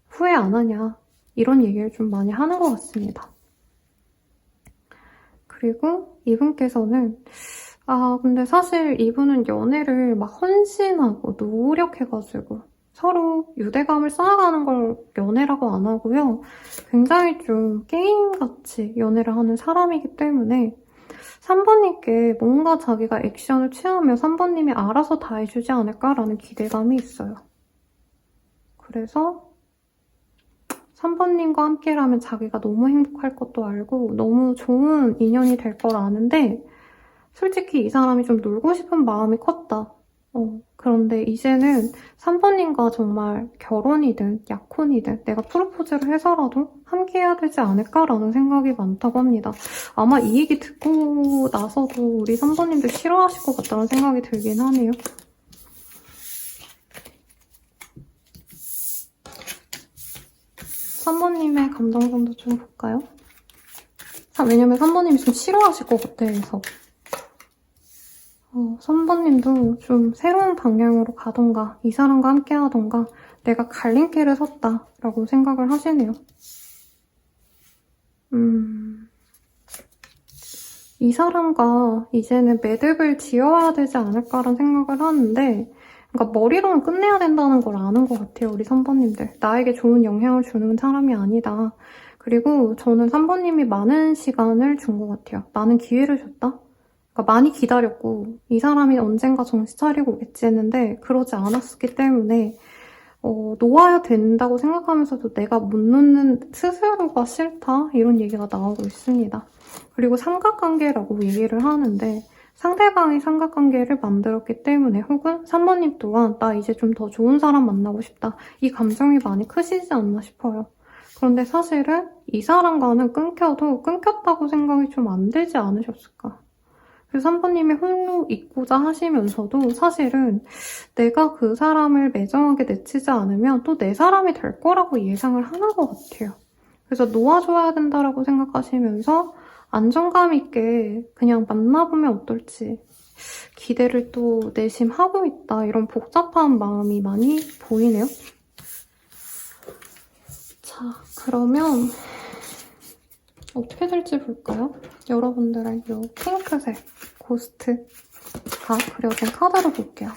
[SPEAKER 1] 후회 안 하냐? 이런 얘기를 좀 많이 하는 것 같습니다. 그리고 이분께서는 근데 사실 이분은 연애를 막 헌신하고 노력해가지고 서로 유대감을 쌓아가는 걸 연애라고 안 하고요. 굉장히 좀 게임같이 연애를 하는 사람이기 때문에 3번님께 뭔가 자기가 액션을 취하면 3번님이 알아서 다 해주지 않을까라는 기대감이 있어요. 그래서 3번님과 함께라면 자기가 너무 행복할 것도 알고 너무 좋은 인연이 될 걸 아는데 솔직히 이 사람이 좀 놀고 싶은 마음이 컸다. 그런데 이제는 3번님과 정말 결혼이든 약혼이든 내가 프로포즈를 해서라도 함께 해야 되지 않을까라는 생각이 많다고 합니다. 아마 이 얘기 듣고 나서도 우리 3번님도 싫어하실 것 같다는 생각이 들긴 하네요. 3번님의 감정선도 좀 볼까요? 왜냐면 3번님이 좀 싫어하실 것 같아, 그래서. 3번님도 좀 새로운 방향으로 가던가, 이 사람과 함께 하던가, 내가 갈림길을 섰다라고 생각을 하시네요. 이 사람과 이제는 매듭을 지어야 되지 않을까라는 생각을 하는데, 그러니까 머리로는 끝내야 된다는 걸 아는 것 같아요, 우리 3번님들. 나에게 좋은 영향을 주는 사람이 아니다. 그리고 저는 3번님이 많은 시간을 준 것 같아요. 많은 기회를 줬다? 그러니까 많이 기다렸고, 이 사람이 언젠가 정신 차리고 오겠지 했는데, 그러지 않았기 때문에, 놓아야 된다고 생각하면서도 내가 못 놓는 스스로가 싫다? 이런 얘기가 나오고 있습니다. 그리고 삼각관계라고 얘기를 하는데 상대방이 삼각관계를 만들었기 때문에 혹은 3번님 또한 나 이제 좀 더 좋은 사람 만나고 싶다. 이 감정이 많이 크시지 않나 싶어요. 그런데 사실은 이 사람과는 끊겨도 끊겼다고 생각이 좀 안 들지 않으셨을까? 그래서 3번님이 홀로 있고자 하시면서도 사실은 내가 그 사람을 매정하게 내치지 않으면 또 내 사람이 될 거라고 예상을 하는 것 같아요. 그래서 놓아줘야 된다라고 생각하시면서 안정감 있게 그냥 만나보면 어떨지 기대를 또 내심하고 있다. 이런 복잡한 마음이 많이 보이네요. 자, 그러면 어떻게 될지 볼까요? 여러분들의 이 핑크색 고스트가 그려진 카드로 볼게요.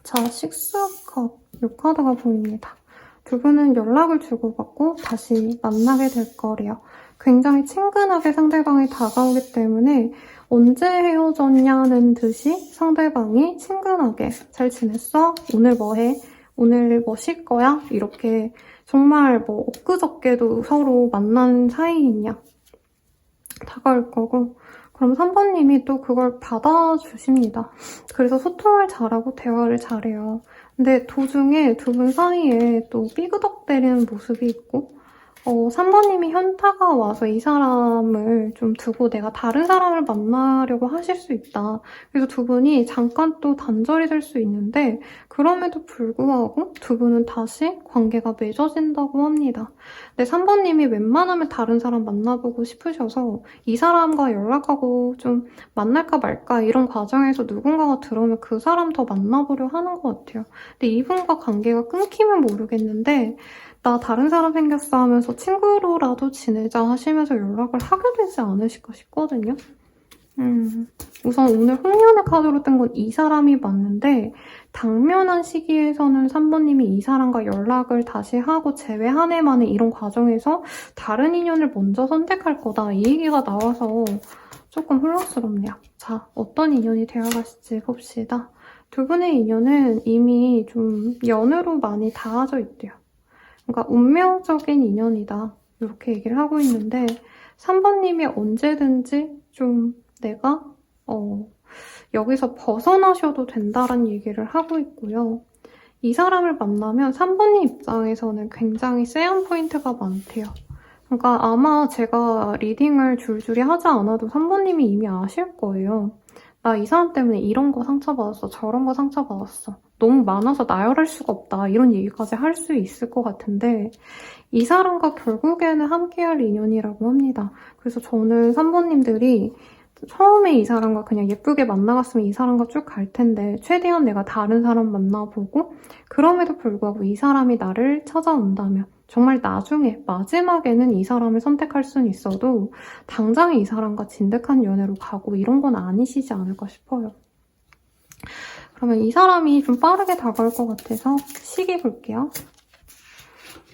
[SPEAKER 1] 자, 식스컵 이 카드가 보입니다. 두 분은 연락을 주고받고 다시 만나게 될 거래요. 굉장히 친근하게 상대방이 다가오기 때문에 언제 헤어졌냐는 듯이 상대방이 친근하게 잘 지냈어? 오늘 뭐 해? 오늘 뭐 쉴 거야? 이렇게 정말 뭐 엊그저께도 서로 만난 사이이냐 다가올 거고 그럼 3번님이 또 그걸 받아주십니다. 그래서 소통을 잘하고 대화를 잘해요. 근데 도중에 두 분 사이에 또 삐그덕대리는 모습이 있고 3번님이 현타가 와서 이 사람을 좀 두고 내가 다른 사람을 만나려고 하실 수 있다. 그래서 두 분이 잠깐 또 단절이 될 수 있는데 그럼에도 불구하고 두 분은 다시 관계가 맺어진다고 합니다. 근데 3번님이 웬만하면 다른 사람 만나보고 싶으셔서 이 사람과 연락하고 좀 만날까 말까 이런 과정에서 누군가가 들어오면 그 사람 더 만나보려 하는 것 같아요. 근데 이분과 관계가 끊기면 모르겠는데 나 다른 사람 생겼어 하면서 친구로라도 지내자 하시면서 연락을 하게 되지 않으실까 싶거든요. 우선 오늘 홍련의 카드로 뜬 건 이 사람이 맞는데 당면한 시기에서는 3번님이 이 사람과 연락을 다시 하고 재회 한 해 만에 이런 과정에서 다른 인연을 먼저 선택할 거다. 이 얘기가 나와서 조금 혼란스럽네요. 자, 어떤 인연이 되어갈지 봅시다. 두 분의 인연은 이미 좀 연으로 많이 닿아져 있대요. 그러니까 운명적인 인연이다. 이렇게 얘기를 하고 있는데 3번님이 언제든지 좀 내가 여기서 벗어나셔도 된다라는 얘기를 하고 있고요. 이 사람을 만나면 3번님 입장에서는 굉장히 쎄한 포인트가 많대요. 그러니까 아마 제가 리딩을 줄줄이 하지 않아도 3번님이 이미 아실 거예요. 나 이 사람 때문에 이런 거 상처받았어. 저런 거 상처받았어. 너무 많아서 나열할 수가 없다. 이런 얘기까지 할 수 있을 것 같은데 이 사람과 결국에는 함께할 인연이라고 합니다. 그래서 저는 3번님들이 처음에 이 사람과 그냥 예쁘게 만나갔으면 이 사람과 쭉 갈 텐데 최대한 내가 다른 사람 만나보고 그럼에도 불구하고 이 사람이 나를 찾아온다면 정말 나중에 마지막에는 이 사람을 선택할 수는 있어도 당장에 이 사람과 진득한 연애로 가고 이런 건 아니시지 않을까 싶어요. 그러면 이 사람이 좀 빠르게 다가올 것 같아서 시기 볼게요.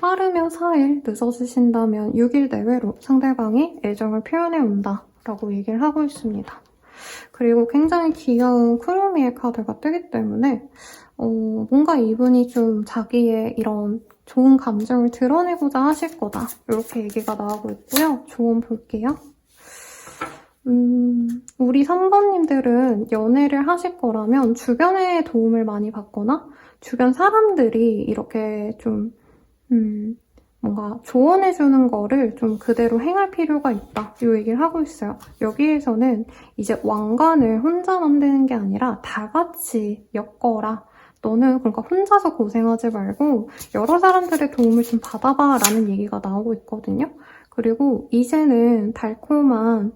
[SPEAKER 1] 빠르면 4일, 늦어지신다면 6일 내외로 상대방이 애정을 표현해 온다 라고 얘기를 하고 있습니다. 그리고 굉장히 귀여운 쿠루미의 카드가 뜨기 때문에 뭔가 이분이 좀 자기의 이런 좋은 감정을 드러내고자 하실 거다. 이렇게 얘기가 나오고 있고요. 조언 볼게요. 우리 3번님들은 연애를 하실 거라면 주변의 도움을 많이 받거나 주변 사람들이 이렇게 좀 뭔가 조언해주는 거를 좀 그대로 행할 필요가 있다. 이 얘기를 하고 있어요. 여기에서는 이제 왕관을 혼자 만드는 게 아니라 다 같이 엮어라. 너는 그러니까 혼자서 고생하지 말고 여러 사람들의 도움을 좀 받아봐 라는 얘기가 나오고 있거든요. 그리고 이제는 달콤한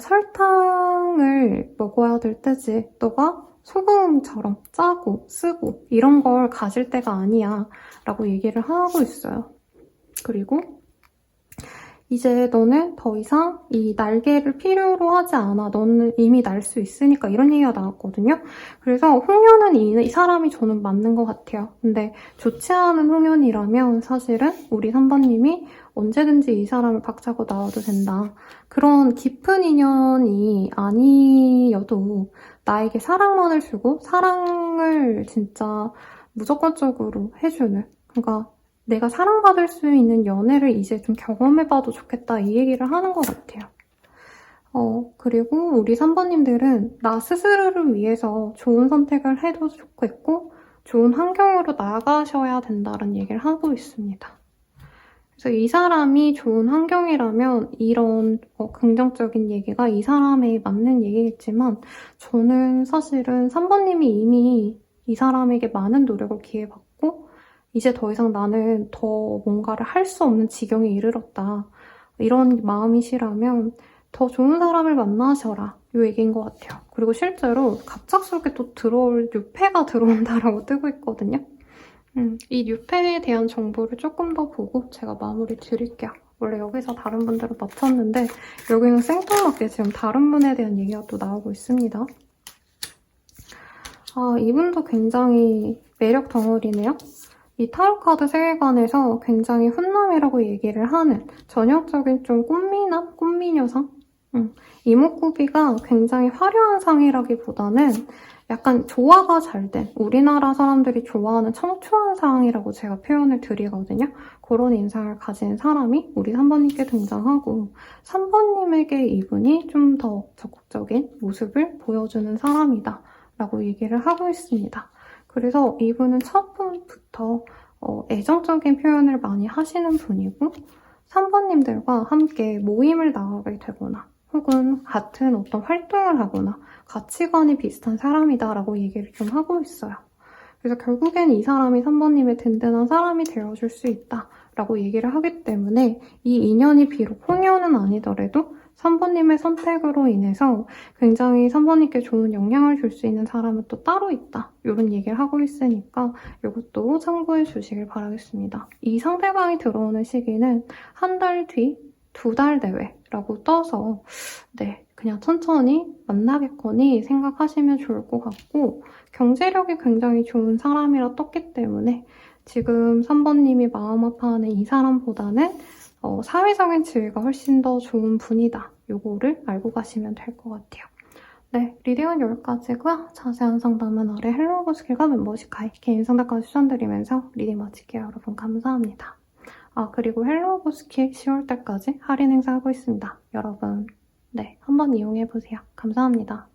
[SPEAKER 1] 설탕을 먹어야 될 때지. 너가 소금처럼 짜고 쓰고 이런 걸 가질 때가 아니야 라고 얘기를 하고 있어요. 그리고 이제 너는 더 이상 이 날개를 필요로 하지 않아. 너는 이미 날 수 있으니까 이런 얘기가 나왔거든요. 그래서 홍련은 이 사람이 저는 맞는 것 같아요. 근데 좋지 않은 홍련이라면 사실은 우리 3번님이 언제든지 이 사람을 박차고 나와도 된다. 그런 깊은 인연이 아니어도 나에게 사랑만을 주고 사랑을 진짜 무조건적으로 해주는 그러니까 내가 사랑받을 수 있는 연애를 이제 좀 경험해봐도 좋겠다 이 얘기를 하는 것 같아요. 그리고 우리 3번님들은 나 스스로를 위해서 좋은 선택을 해도 좋겠고 좋은 환경으로 나가셔야 된다는 얘기를 하고 있습니다. 그래서 이 사람이 좋은 환경이라면 이런 긍정적인 얘기가 이 사람에 맞는 얘기겠지만 저는 사실은 3번님이 이미 이 사람에게 많은 노력을 기해봤고 이제 더 이상 나는 더 뭔가를 할 수 없는 지경에 이르렀다. 이런 마음이시라면 더 좋은 사람을 만나셔라. 이 얘기인 것 같아요. 그리고 실제로 갑작스럽게 또 들어올 뉴페가 들어온다라고 뜨고 있거든요. 이 뉴페에 대한 정보를 조금 더 보고 제가 마무리 드릴게요. 원래 여기서 다른 분들은 맞췄는데 여기는 생뚱맞게 지금 다른 분에 대한 얘기가 또 나오고 있습니다. 이분도 굉장히 매력 덩어리네요. 이 타로카드 세계관에서 굉장히 훈남이라고 얘기를 하는 전형적인 좀 꽃미남? 꽃미녀상? 이목구비가 굉장히 화려한 상이라기보다는 약간 조화가 잘 된 우리나라 사람들이 좋아하는 청초한 상이라고 제가 표현을 드리거든요. 그런 인상을 가진 사람이 우리 3번님께 등장하고 3번님에게 이분이 좀 더 적극적인 모습을 보여주는 사람이다 라고 얘기를 하고 있습니다. 그래서 이분은 첫 번부터 애정적인 표현을 많이 하시는 분이고 3번님들과 함께 모임을 나가게 되거나 혹은 같은 어떤 활동을 하거나 가치관이 비슷한 사람이다라고 얘기를 좀 하고 있어요. 그래서 결국엔 이 사람이 3번님의 든든한 사람이 되어줄 수 있다라고 얘기를 하기 때문에 이 인연이 비록 홍연은 아니더라도 3번님의 선택으로 인해서 굉장히 3번님께 좋은 영향을 줄 수 있는 사람은 또 따로 있다. 이런 얘기를 하고 있으니까 이것도 참고해 주시길 바라겠습니다. 이 상대방이 들어오는 시기는 한 달 뒤, 2달 내외라고 떠서 네, 그냥 천천히 만나겠거니 생각하시면 좋을 것 같고 경제력이 굉장히 좋은 사람이라 떴기 때문에 지금 3번님이 마음 아파하는 이 사람보다는 사회적인 지위가 훨씬 더 좋은 분이다. 요거를 알고 가시면 될 것 같아요. 네, 리딩은 여기까지고요. 자세한 상담은 아래 헬로우버스킬과 멤버십 가입 개인 상담까지 추천드리면서 리딩 마칠게요. 여러분 감사합니다. 그리고 헬로우버스킬 10월달까지 할인 행사하고 있습니다. 여러분 네, 한번 이용해보세요. 감사합니다.